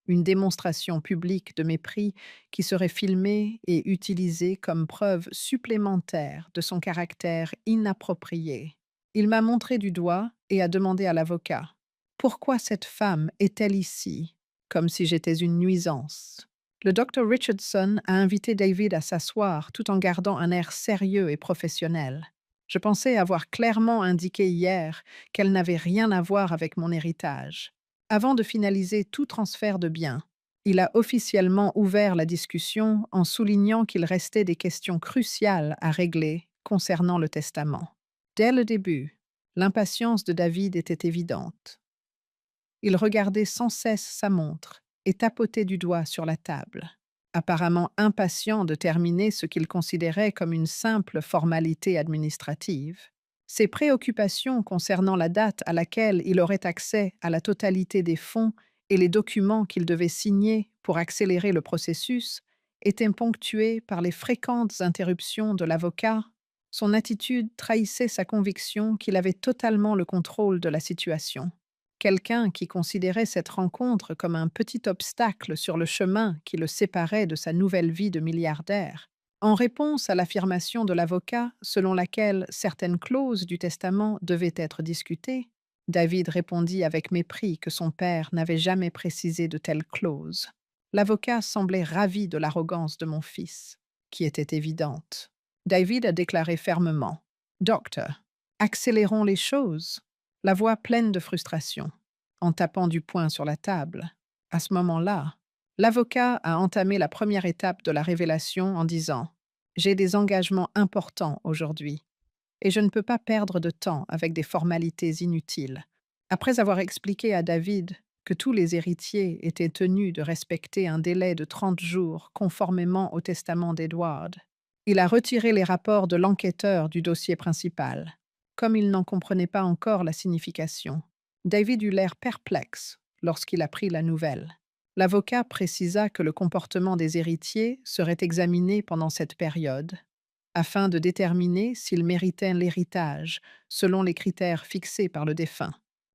Une démonstration publique de mépris qui serait filmée et utilisée comme preuve supplémentaire de son caractère inapproprié. Il m'a montré du doigt et a demandé à l'avocat « Pourquoi cette femme est-elle ici ?» comme si j'étais une nuisance. Le docteur Richardson a invité David à s'asseoir tout en gardant un air sérieux et professionnel. Je pensais avoir clairement indiqué hier qu'elle n'avait rien à voir avec mon héritage. Avant de finaliser tout transfert de biens, il a officiellement ouvert la discussion en soulignant qu'il restait des questions cruciales à régler concernant le testament. Dès le début, l'impatience de David était évidente. Il regardait sans cesse sa montre et tapotait du doigt sur la table, apparemment impatient de terminer ce qu'il considérait comme une simple formalité administrative. Ses préoccupations concernant la date à laquelle il aurait accès à la totalité des fonds et les documents qu'il devait signer pour accélérer le processus étaient ponctuées par les fréquentes interruptions de l'avocat. Son attitude trahissait sa conviction qu'il avait totalement le contrôle de la situation. Quelqu'un qui considérait cette rencontre comme un petit obstacle sur le chemin qui le séparait de sa nouvelle vie de milliardaire. En réponse à l'affirmation de l'avocat selon laquelle certaines clauses du testament devaient être discutées, David répondit avec mépris que son père n'avait jamais précisé de telles clauses. L'avocat semblait ravi de l'arrogance de mon fils, qui était évidente. David a déclaré fermement « Docteur, accélérons les choses », la voix pleine de frustration, en tapant du poing sur la table. À ce moment-là, l'avocat a entamé la première étape de la révélation en disant « J'ai des engagements importants aujourd'hui et je ne peux pas perdre de temps avec des formalités inutiles. » Après avoir expliqué à David que tous les héritiers étaient tenus de respecter un délai de 30 jours conformément au testament d'Edward, il a retiré les rapports de l'enquêteur du dossier principal. Comme il n'en comprenait pas encore la signification, David eut l'air perplexe lorsqu'il apprit la nouvelle. L'avocat précisa que le comportement des héritiers serait examiné pendant cette période, afin de déterminer s'ils méritaient l'héritage selon les critères fixés par le défunt.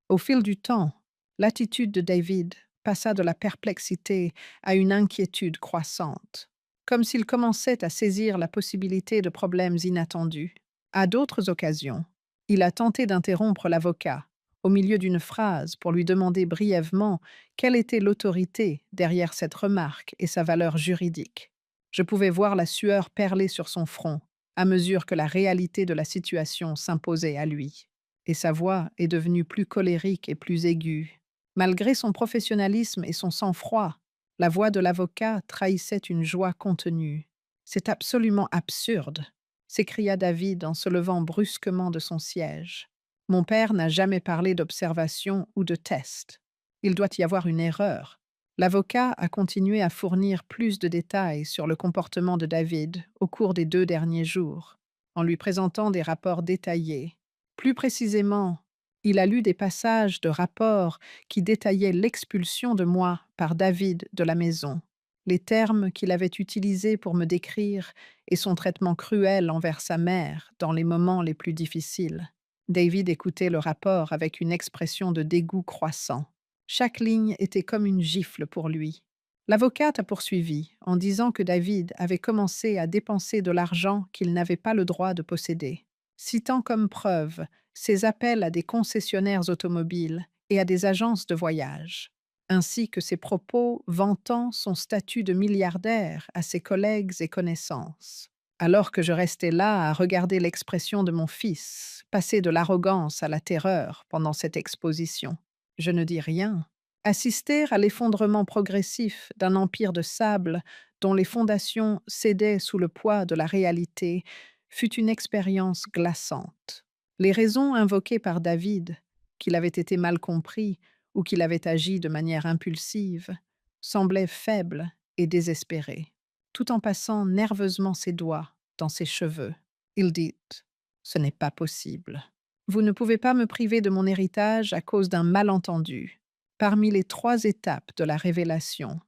Au fil du temps, l'attitude de David passa de la perplexité à une inquiétude croissante, comme s'il commençait à saisir la possibilité de problèmes inattendus. À d'autres occasions, il a tenté d'interrompre l'avocat au milieu d'une phrase pour lui demander brièvement quelle était l'autorité derrière cette remarque et sa valeur juridique. Je pouvais voir la sueur perler sur son front à mesure que la réalité de la situation s'imposait à lui. Et sa voix est devenue plus colérique et plus aiguë. Malgré son professionnalisme et son sang-froid, la voix de l'avocat trahissait une joie contenue. « C'est absolument absurde !» s'écria David en se levant brusquement de son siège. « Mon père n'a jamais parlé d'observation ou de test. Il doit y avoir une erreur. » L'avocat a continué à fournir plus de détails sur le comportement de David au cours des 2 derniers jours. en lui présentant des rapports détaillés. Plus précisément, il a lu des passages de rapports qui détaillaient l'expulsion de moi par David de la maison, les termes qu'il avait utilisés pour me décrire et son traitement cruel envers sa mère dans les moments les plus difficiles. David écoutait le rapport avec une expression de dégoût croissant. Chaque ligne était comme une gifle pour lui. L'avocate a poursuivi en disant que David avait commencé à dépenser de l'argent qu'il n'avait pas le droit de posséder, citant comme preuve ses appels à des concessionnaires automobiles et à des agences de voyage, ainsi que ses propos vantant son statut de milliardaire à ses collègues et connaissances. Alors que je restais là à regarder l'expression de mon fils passer de l'arrogance à la terreur pendant cette exposition, je ne dis rien. Assister à l'effondrement progressif d'un empire de sable dont les fondations cédaient sous le poids de la réalité fut une expérience glaçante. Les raisons invoquées par David, qu'il avait été mal compris ou qu'il avait agi de manière impulsive, semblaient faibles et désespérées. Tout en passant nerveusement ses doigts dans ses cheveux, il dit « Ce n'est pas possible. Vous ne pouvez pas me priver de mon héritage à cause d'un malentendu. » Parmi les 3 étapes de la révélation,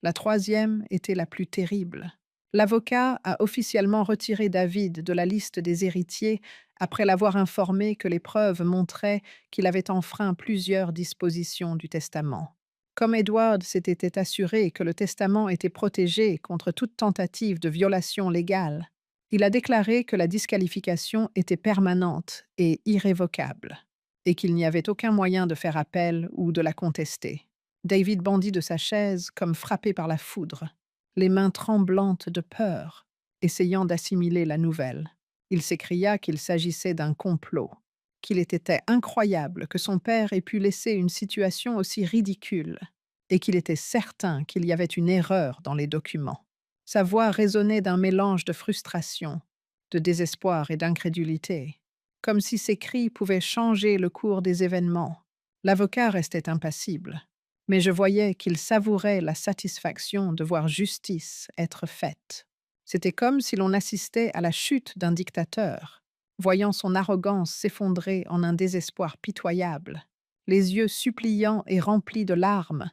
la 3e était la plus terrible. L'avocat a officiellement retiré David de la liste des héritiers après l'avoir informé que les preuves montraient qu'il avait enfreint plusieurs dispositions du testament. Comme Edward s'était assuré que le testament était protégé contre toute tentative de violation légale, il a déclaré que la disqualification était permanente et irrévocable, et qu'il n'y avait aucun moyen de faire appel ou de la contester. David bondit de sa chaise comme frappé par la foudre, les mains tremblantes de peur, essayant d'assimiler la nouvelle. Il s'écria qu'il s'agissait d'un complot, qu'il était incroyable que son père ait pu laisser une situation aussi ridicule, et qu'il était certain qu'il y avait une erreur dans les documents. Sa voix résonnait d'un mélange de frustration, de désespoir et d'incrédulité, comme si ses cris pouvaient changer le cours des événements. L'avocat restait impassible, mais je voyais qu'il savourait la satisfaction de voir justice être faite. C'était comme si l'on assistait à la chute d'un dictateur, voyant son arrogance s'effondrer en un désespoir pitoyable. Les yeux suppliants et remplis de larmes,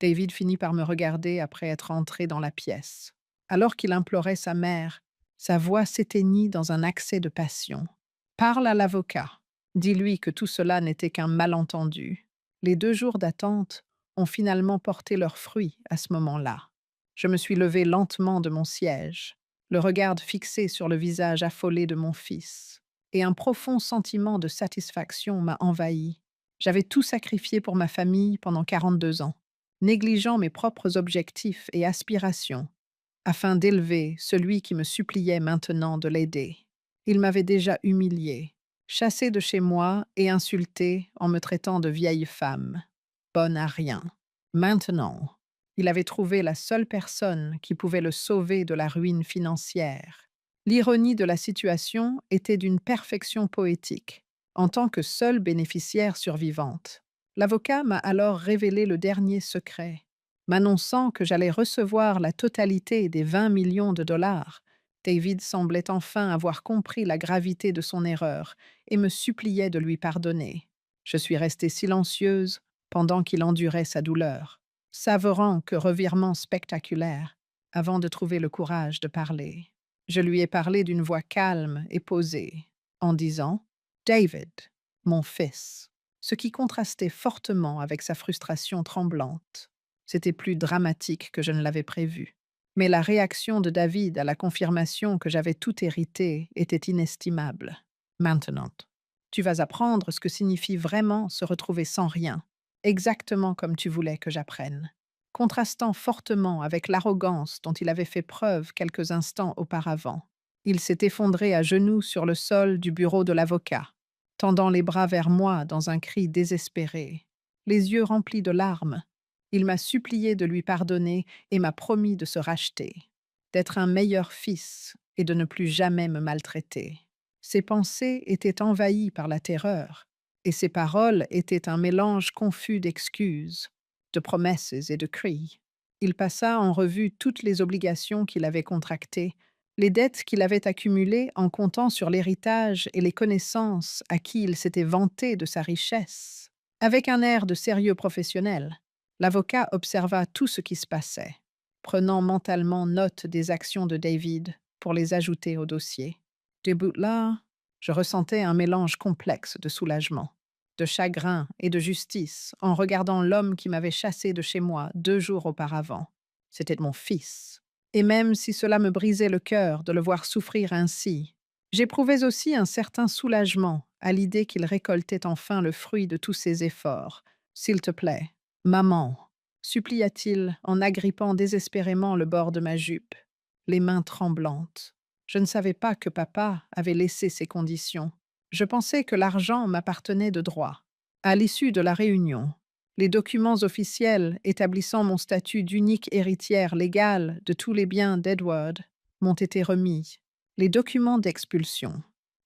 David finit par me regarder après être entré dans la pièce. Alors qu'il implorait sa mère, sa voix s'éteignit dans un accès de passion. « Parle à l'avocat. Dis-lui que tout cela n'était qu'un malentendu. » Les 2 jours d'attente ont finalement porté leurs fruits à ce moment-là. Je me suis levé lentement de mon siège, le regard fixé sur le visage affolé de mon fils, et un profond sentiment de satisfaction m'a envahi. J'avais tout sacrifié pour ma famille pendant 42 ans, négligeant mes propres objectifs et aspirations, afin d'élever celui qui me suppliait maintenant de l'aider. Il m'avait déjà humilié, chassé de chez moi et insulté en me traitant de vieille femme, bonne à rien. Maintenant, il avait trouvé la seule personne qui pouvait le sauver de la ruine financière. L'ironie de la situation était d'une perfection poétique, en tant que seule bénéficiaire survivante. L'avocat m'a alors révélé le dernier secret, m'annonçant que j'allais recevoir la totalité des 20 millions de dollars. David semblait enfin avoir compris la gravité de son erreur et me suppliait de lui pardonner. Je suis restée silencieuse pendant qu'il endurait sa douleur, savourant que revirement spectaculaire, avant de trouver le courage de parler. Je lui ai parlé d'une voix calme et posée, en disant « David, mon fils », ce qui contrastait fortement avec sa frustration tremblante. C'était plus dramatique que je ne l'avais prévu. Mais la réaction de David à la confirmation que j'avais tout hérité était inestimable. « Maintenant, tu vas apprendre ce que signifie vraiment se retrouver sans rien, exactement comme tu voulais que j'apprenne. » Contrastant fortement avec l'arrogance dont il avait fait preuve quelques instants auparavant, il s'est effondré à genoux sur le sol du bureau de l'avocat, tendant les bras vers moi dans un cri désespéré. Les yeux remplis de larmes, il m'a supplié de lui pardonner et m'a promis de se racheter, d'être un meilleur fils et de ne plus jamais me maltraiter. Ses pensées étaient envahies par la terreur, et ses paroles étaient un mélange confus d'excuses, de promesses et de cris. Il passa en revue toutes les obligations qu'il avait contractées, Les dettes qu'il avait accumulées en comptant sur l'héritage et les connaissances à qui il s'était vanté de sa richesse. Avec un air de sérieux professionnel, l'avocat observa tout ce qui se passait, prenant mentalement note des actions de David pour les ajouter au dossier. De bout là, je ressentais un mélange complexe de soulagement, de chagrin et de justice en regardant l'homme qui m'avait chassé de chez moi 2 jours auparavant. C'était mon fils. Et même si cela me brisait le cœur de le voir souffrir ainsi, j'éprouvais aussi un certain soulagement à l'idée qu'il récoltait enfin le fruit de tous ses efforts. S'il te plaît, maman, supplia-t-il en agrippant désespérément le bord de ma jupe, les mains tremblantes. Je ne savais pas que papa avait laissé ces conditions. Je pensais que l'argent m'appartenait de droit. À l'issue de la réunion, les documents officiels établissant mon statut d'unique héritière légale de tous les biens d'Edward m'ont été remis. Les documents d'expulsion,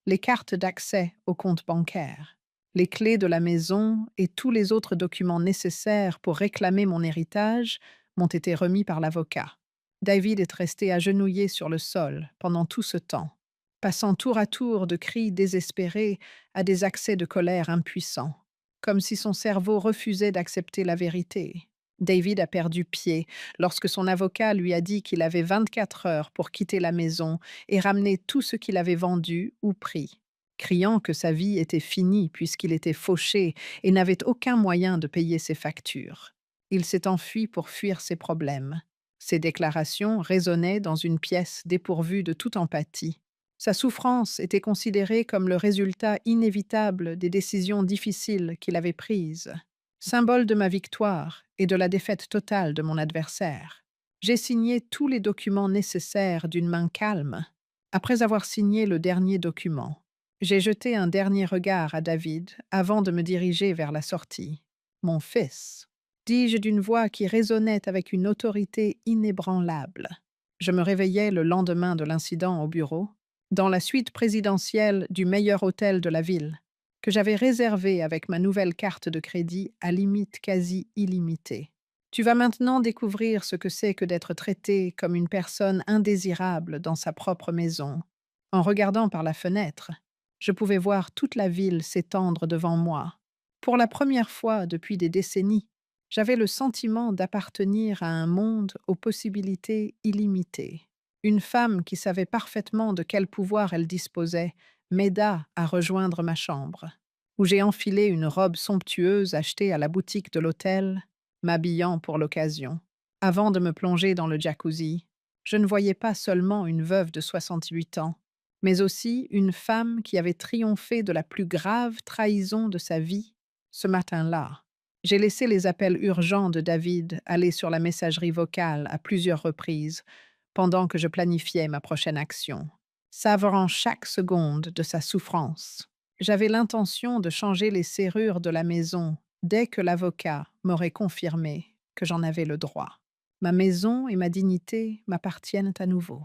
les cartes d'accès au compte bancaire, les clés de la maison et tous les autres documents nécessaires pour réclamer mon héritage m'ont été remis par l'avocat. David est resté agenouillé sur le sol pendant tout ce temps, passant tour à tour de cris désespérés à des accès de colère impuissants, comme si son cerveau refusait d'accepter la vérité. David a perdu pied lorsque son avocat lui a dit qu'il avait 24 heures pour quitter la maison et ramener tout ce qu'il avait vendu ou pris, criant que sa vie était finie puisqu'il était fauché et n'avait aucun moyen de payer ses factures. Il s'est enfui pour fuir ses problèmes. Ses déclarations résonnaient dans une pièce dépourvue de toute empathie. Sa souffrance était considérée comme le résultat inévitable des décisions difficiles qu'il avait prises. Symbole de ma victoire et de la défaite totale de mon adversaire, j'ai signé tous les documents nécessaires d'une main calme. Après avoir signé le dernier document, j'ai jeté un dernier regard à David avant de me diriger vers la sortie. Mon fils, dis-je d'une voix qui résonnait avec une autorité inébranlable. Je me réveillai le lendemain de l'incident au bureau, dans la suite présidentielle du meilleur hôtel de la ville, que j'avais réservé avec ma nouvelle carte de crédit à limite quasi illimitée. Tu vas maintenant découvrir ce que c'est que d'être traité comme une personne indésirable dans sa propre maison. En regardant par la fenêtre, je pouvais voir toute la ville s'étendre devant moi. Pour la première fois depuis des décennies, j'avais le sentiment d'appartenir à un monde aux possibilités illimitées. Une femme qui savait parfaitement de quel pouvoir elle disposait m'aida à rejoindre ma chambre, où j'ai enfilé une robe somptueuse achetée à la boutique de l'hôtel, m'habillant pour l'occasion. Avant de me plonger dans le jacuzzi, je ne voyais pas seulement une veuve de 68 ans, mais aussi une femme qui avait triomphé de la plus grave trahison de sa vie ce matin-là. J'ai laissé les appels urgents de David aller sur la messagerie vocale à plusieurs reprises pendant que je planifiais ma prochaine action, savourant chaque seconde de sa souffrance. J'avais l'intention de changer les serrures de la maison dès que l'avocat m'aurait confirmé que j'en avais le droit. Ma maison et ma dignité m'appartiennent à nouveau,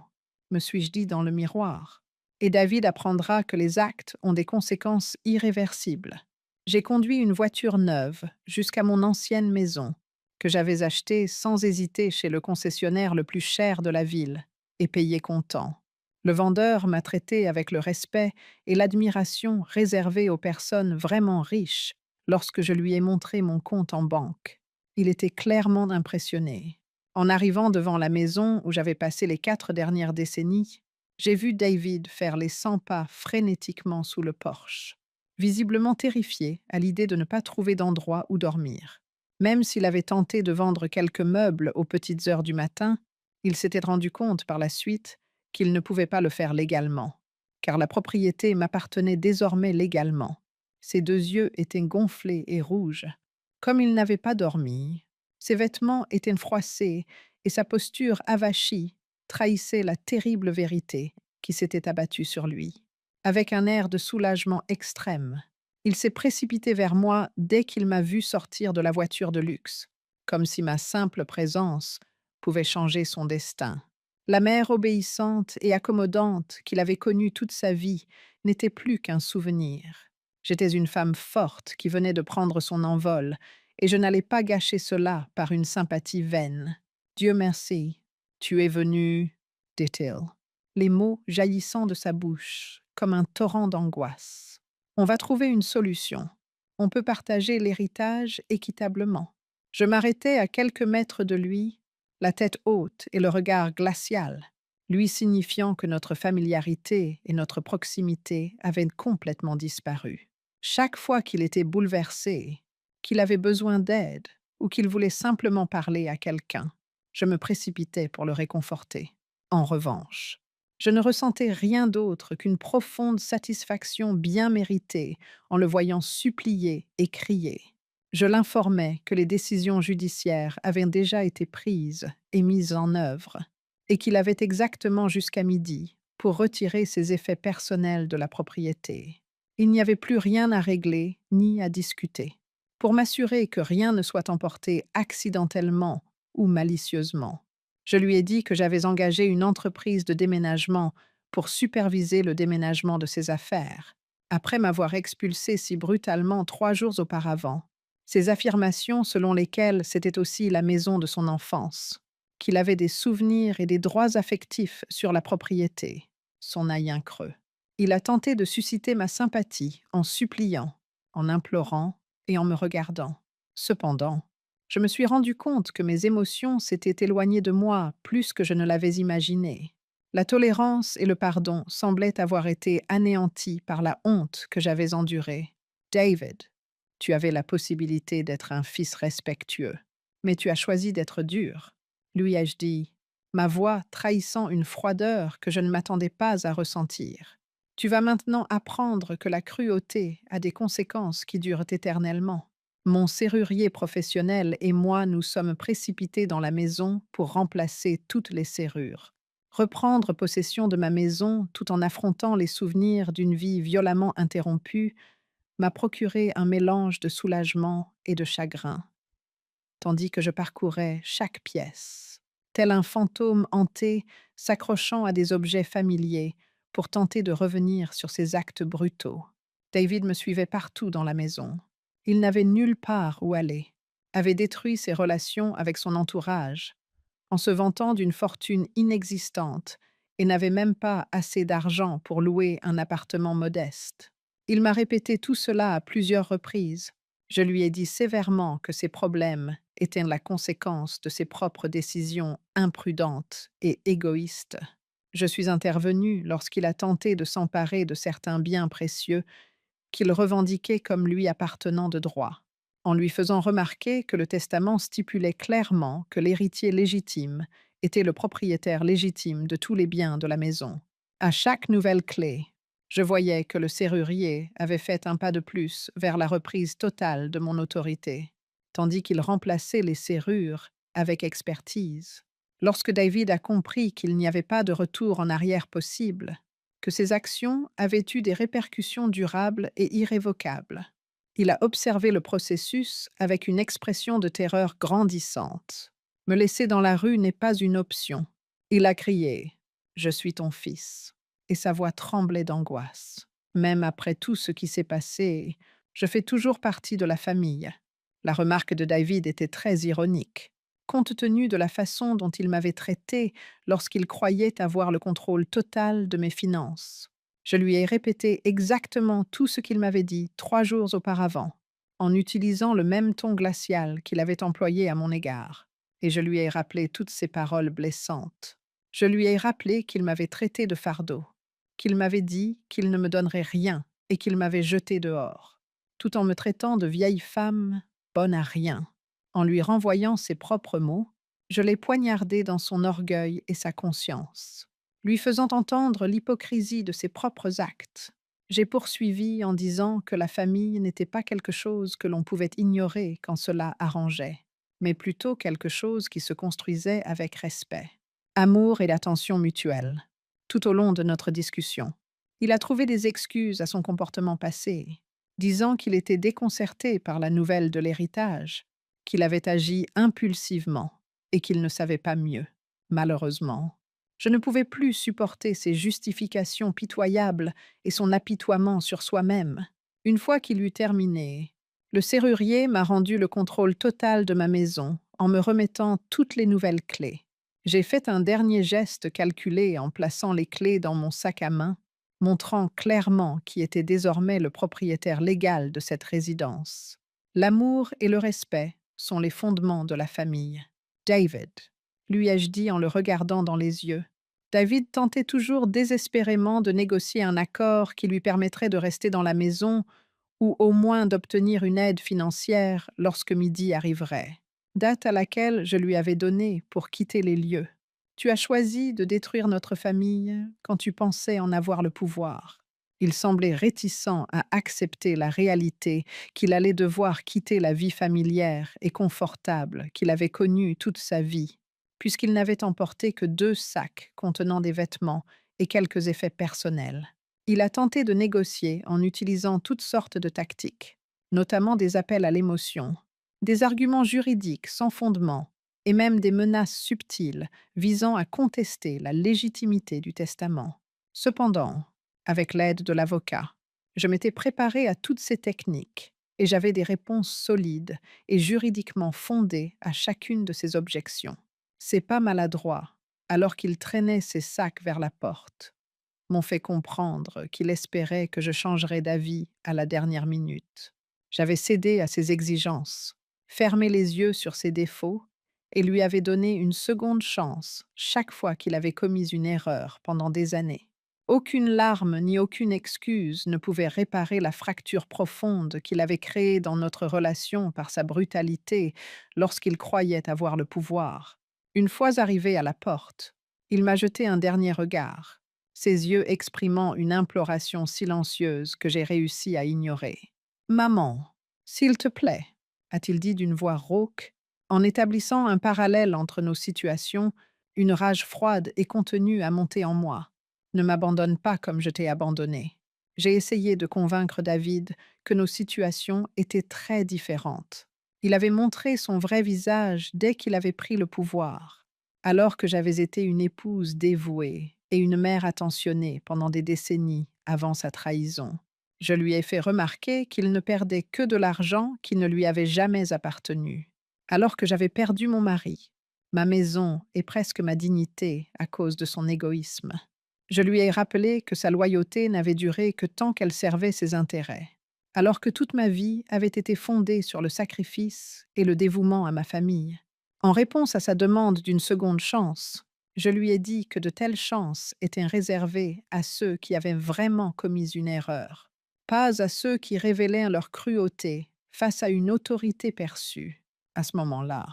me suis-je dit dans le miroir, et David apprendra que les actes ont des conséquences irréversibles. J'ai conduit une voiture neuve jusqu'à mon ancienne maison, que j'avais achetée sans hésiter chez le concessionnaire le plus cher de la ville, et payé comptant. Le vendeur m'a traité avec le respect et l'admiration réservés aux personnes vraiment riches lorsque je lui ai montré mon compte en banque. Il était clairement impressionné. En arrivant devant la maison où j'avais passé les 4 dernières décennies, j'ai vu David faire les 100 pas frénétiquement sous le porche, visiblement terrifié à l'idée de ne pas trouver d'endroit où dormir. Même s'il avait tenté de vendre quelques meubles aux petites heures du matin, il s'était rendu compte par la suite qu'il ne pouvait pas le faire légalement, car la propriété m'appartenait désormais légalement. Ses 2 yeux étaient gonflés et rouges. Comme il n'avait pas dormi, ses vêtements étaient froissés et sa posture avachie trahissait la terrible vérité qui s'était abattue sur lui. Avec un air de soulagement extrême, il s'est précipité vers moi dès qu'il m'a vu sortir de la voiture de luxe, comme si ma simple présence pouvait changer son destin. La mère obéissante et accommodante qu'il avait connue toute sa vie n'était plus qu'un souvenir. J'étais une femme forte qui venait de prendre son envol, et je n'allais pas gâcher cela par une sympathie vaine. Dieu merci, tu es venu, dit-il. les mots jaillissant de sa bouche, comme un torrent d'angoisse. On va trouver une solution. On peut partager l'héritage équitablement. Je m'arrêtais à quelques mètres de lui, la tête haute et le regard glacial, lui signifiant que notre familiarité et notre proximité avaient complètement disparu. Chaque fois qu'il était bouleversé, qu'il avait besoin d'aide ou qu'il voulait simplement parler à quelqu'un, je me précipitais pour le réconforter. En revanche, je ne ressentais rien d'autre qu'une profonde satisfaction bien méritée en le voyant supplier et crier. Je l'informais que les décisions judiciaires avaient déjà été prises et mises en œuvre, et qu'il avait exactement jusqu'à midi pour retirer ses effets personnels de la propriété. Il n'y avait plus rien à régler ni à discuter. Pour m'assurer que rien ne soit emporté accidentellement ou malicieusement, je lui ai dit que j'avais engagé une entreprise de déménagement pour superviser le déménagement de ses affaires, après m'avoir expulsé si brutalement 3 jours auparavant. Ces affirmations selon lesquelles c'était aussi la maison de son enfance, qu'il avait des souvenirs et des droits affectifs sur la propriété, son aïen creux. Il a tenté de susciter ma sympathie en suppliant, en implorant et en me regardant. Cependant, je me suis rendu compte que mes émotions s'étaient éloignées de moi plus que je ne l'avais imaginé. La tolérance et le pardon semblaient avoir été anéantis par la honte que j'avais endurée. David, tu avais la possibilité d'être un fils respectueux, mais tu as choisi d'être dur, lui ai-je dit, ma voix trahissant une froideur que je ne m'attendais pas à ressentir. Tu vas maintenant apprendre que la cruauté a des conséquences qui durent éternellement. Mon serrurier professionnel et moi nous sommes précipités dans la maison pour remplacer toutes les serrures. Reprendre possession de ma maison tout en affrontant les souvenirs d'une vie violemment interrompue m'a procuré un mélange de soulagement et de chagrin, tandis que je parcourais chaque pièce, tel un fantôme hanté s'accrochant à des objets familiers pour tenter de revenir sur ses actes brutaux. David me suivait partout dans la maison. Il n'avait nulle part où aller, avait détruit ses relations avec son entourage, en se vantant d'une fortune inexistante et n'avait même pas assez d'argent pour louer un appartement modeste. Il m'a répété tout cela à plusieurs reprises. Je lui ai dit sévèrement que ses problèmes étaient la conséquence de ses propres décisions imprudentes et égoïstes. Je suis intervenue lorsqu'il a tenté de s'emparer de certains biens précieux qu'il revendiquait comme lui appartenant de droit, en lui faisant remarquer que le testament stipulait clairement que l'héritier légitime était le propriétaire légitime de tous les biens de la maison. À chaque nouvelle clé, je voyais que le serrurier avait fait un pas de plus vers la reprise totale de mon autorité, tandis qu'il remplaçait les serrures avec expertise. Lorsque David a compris qu'il n'y avait pas de retour en arrière possible, que ses actions avaient eu des répercussions durables et irrévocables, il a observé le processus avec une expression de terreur grandissante. Me laisser dans la rue n'est pas une option. Il a crié « Je suis ton fils » et sa voix tremblait d'angoisse. Même après tout ce qui s'est passé, je fais toujours partie de la famille. La remarque de David était très ironique, compte tenu de la façon dont il m'avait traité lorsqu'il croyait avoir le contrôle total de mes finances. Je lui ai répété exactement tout ce qu'il m'avait dit 3 jours auparavant, en utilisant le même ton glacial qu'il avait employé à mon égard, et je lui ai rappelé toutes ces paroles blessantes. Je lui ai rappelé qu'il m'avait traité de fardeau, qu'il m'avait dit qu'il ne me donnerait rien et qu'il m'avait jeté dehors, tout en me traitant de vieille femme bonne à rien. En lui renvoyant ses propres mots, je l'ai poignardé dans son orgueil et sa conscience, lui faisant entendre l'hypocrisie de ses propres actes. J'ai poursuivi en disant que la famille n'était pas quelque chose que l'on pouvait ignorer quand cela arrangeait, mais plutôt quelque chose qui se construisait avec respect, amour et attention mutuelle. Tout au long de notre discussion, il a trouvé des excuses à son comportement passé, disant qu'il était déconcerté par la nouvelle de l'héritage, qu'il avait agi impulsivement et qu'il ne savait pas mieux. Malheureusement, je ne pouvais plus supporter ses justifications pitoyables et son apitoiement sur soi-même. Une fois qu'il eut terminé, le serrurier m'a rendu le contrôle total de ma maison en me remettant toutes les nouvelles clés. J'ai fait un dernier geste calculé en plaçant les clés dans mon sac à main, montrant clairement qui était désormais le propriétaire légal de cette résidence. L'amour et le respect sont les fondements de la famille. David, lui ai-je dit en le regardant dans les yeux. David tentait toujours désespérément de négocier un accord qui lui permettrait de rester dans la maison ou au moins d'obtenir une aide financière lorsque midi arriverait, date à laquelle je lui avais donné pour quitter les lieux. Tu as choisi de détruire notre famille quand tu pensais en avoir le pouvoir. Il semblait réticent à accepter la réalité qu'il allait devoir quitter la vie familière et confortable qu'il avait connue toute sa vie, puisqu'il n'avait emporté que 2 sacs contenant des vêtements et quelques effets personnels. Il a tenté de négocier en utilisant toutes sortes de tactiques, notamment des appels à l'émotion, des arguments juridiques sans fondement et même des menaces subtiles visant à contester la légitimité du testament. Cependant, avec l'aide de l'avocat, je m'étais préparé à toutes ces techniques et j'avais des réponses solides et juridiquement fondées à chacune de ces objections. Ses pas maladroits, alors qu'il traînait ses sacs vers la porte, m'ont fait comprendre qu'il espérait que je changerais d'avis à la dernière minute. J'avais cédé à ses exigences, fermé les yeux sur ses défauts et lui avais donné une seconde chance chaque fois qu'il avait commis une erreur pendant des années. Aucune larme ni aucune excuse ne pouvait réparer la fracture profonde qu'il avait créée dans notre relation par sa brutalité lorsqu'il croyait avoir le pouvoir. Une fois arrivé à la porte, il m'a jeté un dernier regard, ses yeux exprimant une imploration silencieuse que j'ai réussi à ignorer. Maman, s'il te plaît, a-t-il dit d'une voix rauque, en établissant un parallèle entre nos situations, une rage froide et contenue a monté en moi. Ne m'abandonne pas comme je t'ai abandonné. J'ai essayé de convaincre David que nos situations étaient très différentes. Il avait montré son vrai visage dès qu'il avait pris le pouvoir, alors que j'avais été une épouse dévouée et une mère attentionnée pendant des décennies avant sa trahison. Je lui ai fait remarquer qu'il ne perdait que de l'argent qui ne lui avait jamais appartenu, alors que j'avais perdu mon mari, ma maison et presque ma dignité à cause de son égoïsme. Je lui ai rappelé que sa loyauté n'avait duré que tant qu'elle servait ses intérêts, alors que toute ma vie avait été fondée sur le sacrifice et le dévouement à ma famille. En réponse à sa demande d'une seconde chance, je lui ai dit que de telles chances étaient réservées à ceux qui avaient vraiment commis une erreur, pas à ceux qui révélaient leur cruauté face à une autorité perçue. À ce moment-là,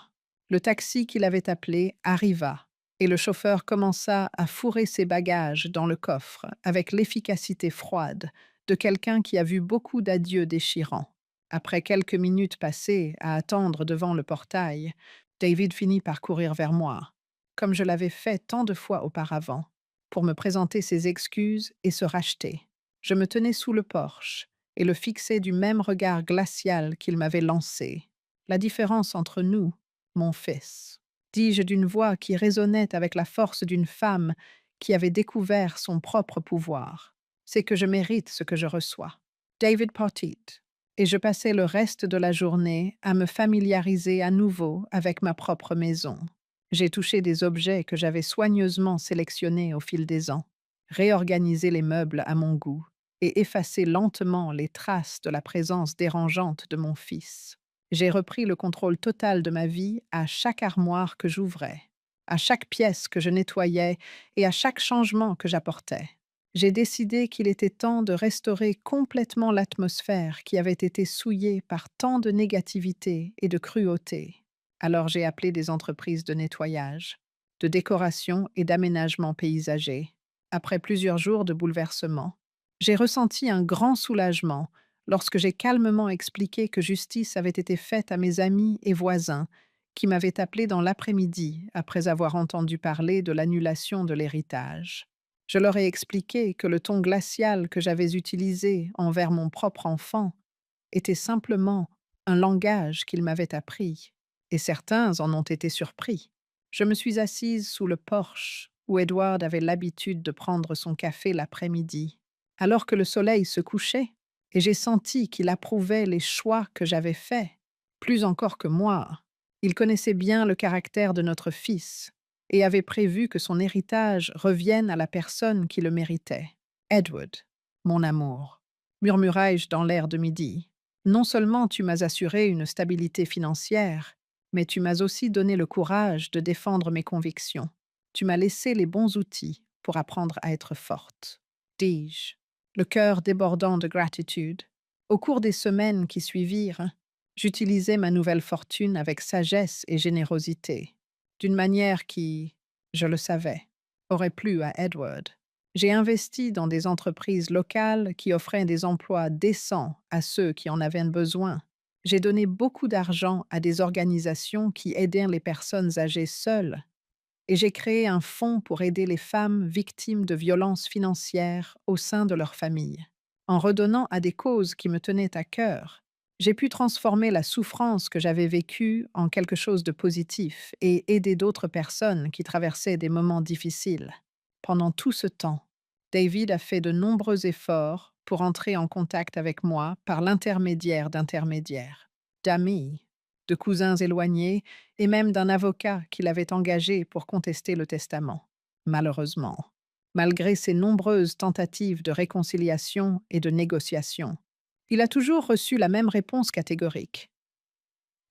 le taxi qu'il avait appelé arriva et le chauffeur commença à fourrer ses bagages dans le coffre avec l'efficacité froide de quelqu'un qui a vu beaucoup d'adieux déchirants. Après quelques minutes passées à attendre devant le portail, David finit par courir vers moi, comme je l'avais fait tant de fois auparavant, pour me présenter ses excuses et se racheter. Je me tenais sous le porche et le fixais du même regard glacial qu'il m'avait lancé. La différence entre nous, mon fils, dis-je d'une voix qui résonnait avec la force d'une femme qui avait découvert son propre pouvoir, c'est que je mérite ce que je reçois. David partit, et je passai le reste de la journée à me familiariser à nouveau avec ma propre maison. J'ai touché des objets que j'avais soigneusement sélectionnés au fil des ans, réorganisé les meubles à mon goût et effacé lentement les traces de la présence dérangeante de mon fils. J'ai repris le contrôle total de ma vie à chaque armoire que j'ouvrais, à chaque pièce que je nettoyais et à chaque changement que j'apportais. J'ai décidé qu'il était temps de restaurer complètement l'atmosphère qui avait été souillée par tant de négativité et de cruauté. Alors j'ai appelé des entreprises de nettoyage, de décoration et d'aménagement paysager. Après plusieurs jours de bouleversement, j'ai ressenti un grand soulagement lorsque j'ai calmement expliqué que justice avait été faite à mes amis et voisins qui m'avaient appelé dans l'après-midi après avoir entendu parler de l'annulation de l'héritage. Je leur ai expliqué que le ton glacial que j'avais utilisé envers mon propre enfant était simplement un langage qu'il m'avait appris, et certains en ont été surpris. Je me suis assise sous le porche où Edward avait l'habitude de prendre son café l'après-midi, alors que le soleil se couchait, et j'ai senti qu'il approuvait les choix que j'avais faits, plus encore que moi. Il connaissait bien le caractère de notre fils, et avait prévu que son héritage revienne à la personne qui le méritait. Edward, mon amour, murmurai-je dans l'air de midi, non seulement tu m'as assuré une stabilité financière, mais tu m'as aussi donné le courage de défendre mes convictions. Tu m'as laissé les bons outils pour apprendre à être forte, dis-je, le cœur débordant de gratitude. Au cours des semaines qui suivirent, j'utilisai ma nouvelle fortune avec sagesse et générosité, d'une manière qui, je le savais, aurait plu à Edward. J'ai investi dans des entreprises locales qui offraient des emplois décents à ceux qui en avaient besoin. J'ai donné beaucoup d'argent à des organisations qui aidaient les personnes âgées seules et j'ai créé un fonds pour aider les femmes victimes de violences financières au sein de leur famille. En redonnant à des causes qui me tenaient à cœur, j'ai pu transformer la souffrance que j'avais vécue en quelque chose de positif et aider d'autres personnes qui traversaient des moments difficiles. Pendant tout ce temps, David a fait de nombreux efforts pour entrer en contact avec moi par l'intermédiaire d'intermédiaires, d'amis, de cousins éloignés et même d'un avocat qu'il avait engagé pour contester le testament. Malheureusement, malgré ses nombreuses tentatives de réconciliation et de négociation, il a toujours reçu la même réponse catégorique.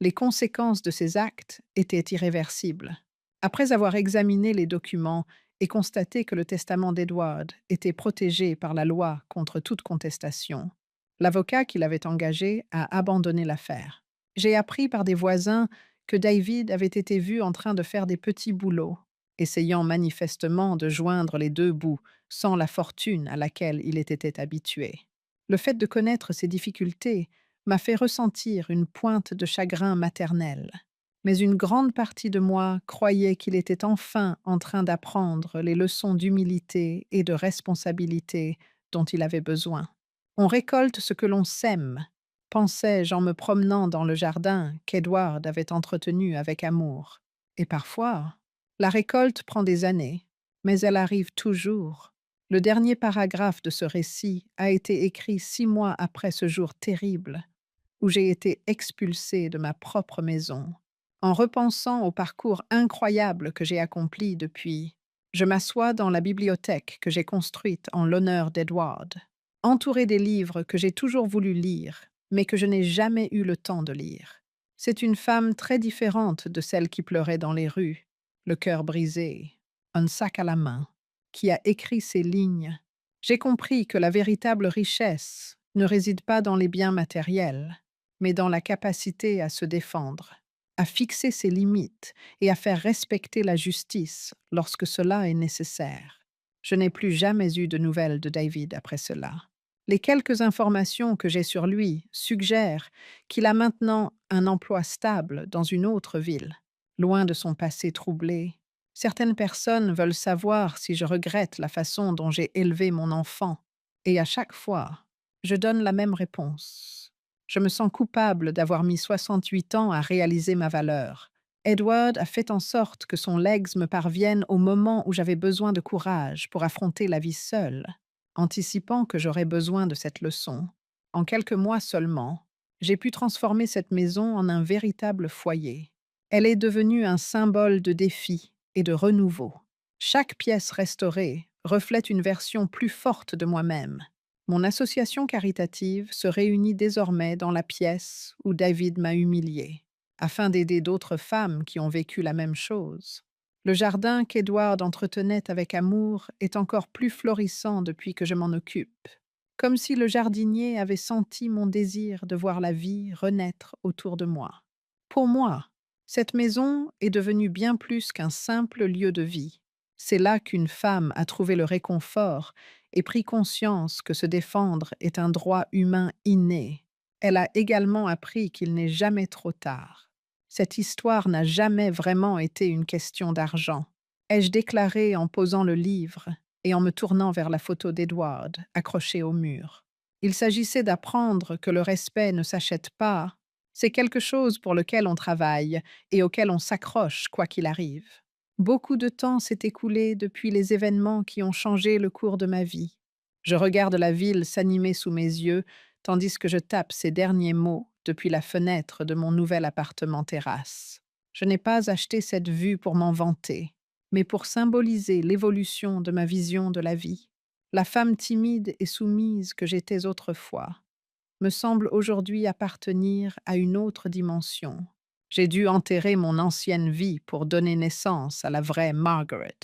Les conséquences de ses actes étaient irréversibles. Après avoir examiné les documents et constaté que le testament d'Edward était protégé par la loi contre toute contestation, l'avocat qu'il avait engagé a abandonné l'affaire. J'ai appris par des voisins que David avait été vu en train de faire des petits boulots, essayant manifestement de joindre les deux bouts sans la fortune à laquelle il était habitué. Le fait de connaître ces difficultés m'a fait ressentir une pointe de chagrin maternel. Mais une grande partie de moi croyait qu'il était enfin en train d'apprendre les leçons d'humilité et de responsabilité dont il avait besoin. On récolte ce que l'on sème, pensais-je en me promenant dans le jardin qu'Edward avait entretenu avec amour. Et parfois, la récolte prend des années, mais elle arrive toujours. Le dernier paragraphe de ce récit a été écrit 6 mois après ce jour terrible où j'ai été expulsée de ma propre maison. En repensant au parcours incroyable que j'ai accompli depuis, je m'assois dans la bibliothèque que j'ai construite en l'honneur d'Edward, entourée des livres que j'ai toujours voulu lire, mais que je n'ai jamais eu le temps de lire. C'est une femme très différente de celle qui pleurait dans les rues, le cœur brisé, un sac à la main, qui a écrit ces lignes. J'ai compris que la véritable richesse ne réside pas dans les biens matériels, mais dans la capacité à se défendre, à fixer ses limites et à faire respecter la justice lorsque cela est nécessaire. Je n'ai plus jamais eu de nouvelles de David après cela. Les quelques informations que j'ai sur lui suggèrent qu'il a maintenant un emploi stable dans une autre ville, loin de son passé troublé. Certaines personnes veulent savoir si je regrette la façon dont j'ai élevé mon enfant, et à chaque fois, je donne la même réponse. Je me sens coupable d'avoir mis 68 ans à réaliser ma valeur. Edward a fait en sorte que son legs me parvienne au moment où j'avais besoin de courage pour affronter la vie seule, anticipant que j'aurais besoin de cette leçon. En quelques mois seulement, j'ai pu transformer cette maison en un véritable foyer. Elle est devenue un symbole de défi et de renouveau. Chaque pièce restaurée reflète une version plus forte de moi-même. Mon association caritative se réunit désormais dans la pièce où David m'a humiliée, afin d'aider d'autres femmes qui ont vécu la même chose. Le jardin qu'Edward entretenait avec amour est encore plus florissant depuis que je m'en occupe, comme si le jardinier avait senti mon désir de voir la vie renaître autour de moi. Pour moi, cette maison est devenue bien plus qu'un simple lieu de vie. C'est là qu'une femme a trouvé le réconfort et pris conscience que se défendre est un droit humain inné. Elle a également appris qu'il n'est jamais trop tard. Cette histoire n'a jamais vraiment été une question d'argent, ai-je déclaré en posant le livre et en me tournant vers la photo d'Edward, accrochée au mur. Il s'agissait d'apprendre que le respect ne s'achète pas, c'est quelque chose pour lequel on travaille et auquel on s'accroche quoi qu'il arrive. Beaucoup de temps s'est écoulé depuis les événements qui ont changé le cours de ma vie. Je regarde la ville s'animer sous mes yeux, tandis que je tape ces derniers mots depuis la fenêtre de mon nouvel appartement terrasse. Je n'ai pas acheté cette vue pour m'en vanter. mais pour symboliser l'évolution de ma vision de la vie. La femme timide et soumise que j'étais autrefois me semble aujourd'hui appartenir à une autre dimension. J'ai dû enterrer mon ancienne vie pour donner naissance à la vraie Margaret.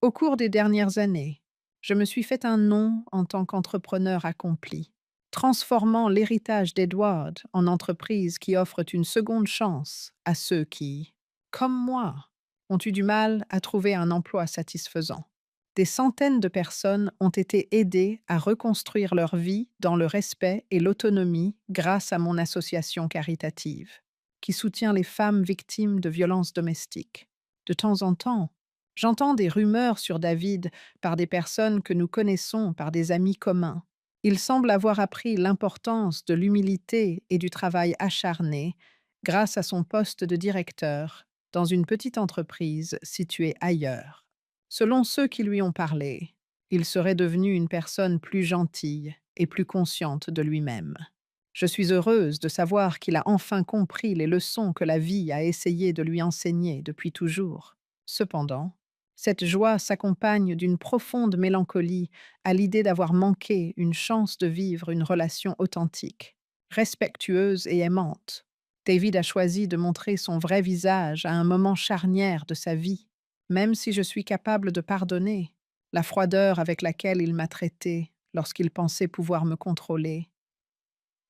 Au cours des dernières années, je me suis fait un nom en tant qu'entrepreneur accompli, transformant l'héritage d'Edward en entreprise qui offre une seconde chance à ceux qui, comme moi, ont eu du mal à trouver un emploi satisfaisant. Des centaines de personnes ont été aidées à reconstruire leur vie dans le respect et l'autonomie grâce à mon association caritative, qui soutient les femmes victimes de violences domestiques. De temps en temps, j'entends des rumeurs sur David par des personnes que nous connaissons, par des amis communs. Il semble avoir appris l'importance de l'humilité et du travail acharné grâce à son poste de directeur dans une petite entreprise située ailleurs. Selon ceux qui lui ont parlé, il serait devenu une personne plus gentille et plus consciente de lui-même. Je suis heureuse de savoir qu'il a enfin compris les leçons que la vie a essayé de lui enseigner depuis toujours. Cependant, cette joie s'accompagne d'une profonde mélancolie à l'idée d'avoir manqué une chance de vivre une relation authentique, respectueuse et aimante. David a choisi de montrer son vrai visage à un moment charnière de sa vie. Même si je suis capable de pardonner, la froideur avec laquelle il m'a traité lorsqu'il pensait pouvoir me contrôler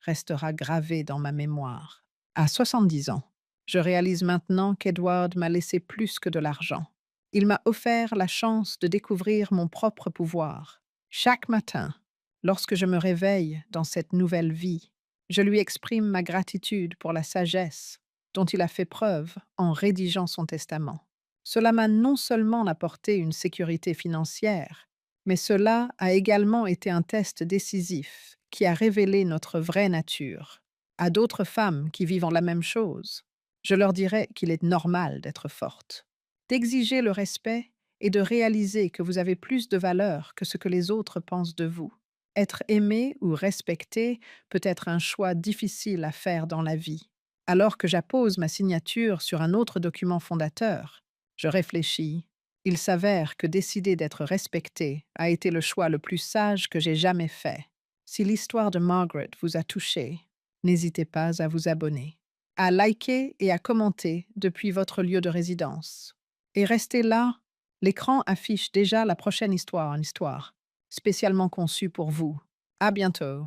restera gravée dans ma mémoire. À 70 ans, je réalise maintenant qu'Edward m'a laissé plus que de l'argent. Il m'a offert la chance de découvrir mon propre pouvoir. Chaque matin, lorsque je me réveille dans cette nouvelle vie, je lui exprime ma gratitude pour la sagesse dont il a fait preuve en rédigeant son testament. Cela m'a non seulement apporté une sécurité financière, mais cela a également été un test décisif qui a révélé notre vraie nature. À d'autres femmes qui vivent la même chose, je leur dirais qu'il est normal d'être forte, d'exiger le respect et de réaliser que vous avez plus de valeur que ce que les autres pensent de vous. Être aimé ou respecté peut être un choix difficile à faire dans la vie. Alors que j'appose ma signature sur un autre document fondateur, je réfléchis. Il s'avère que décider d'être respecté a été le choix le plus sage que j'ai jamais fait. Si l'histoire de Margaret vous a touché, n'hésitez pas à vous abonner, à liker et à commenter depuis votre lieu de résidence. Et restez là, l'écran affiche déjà la prochaine histoire en histoire, spécialement conçue pour vous. À bientôt.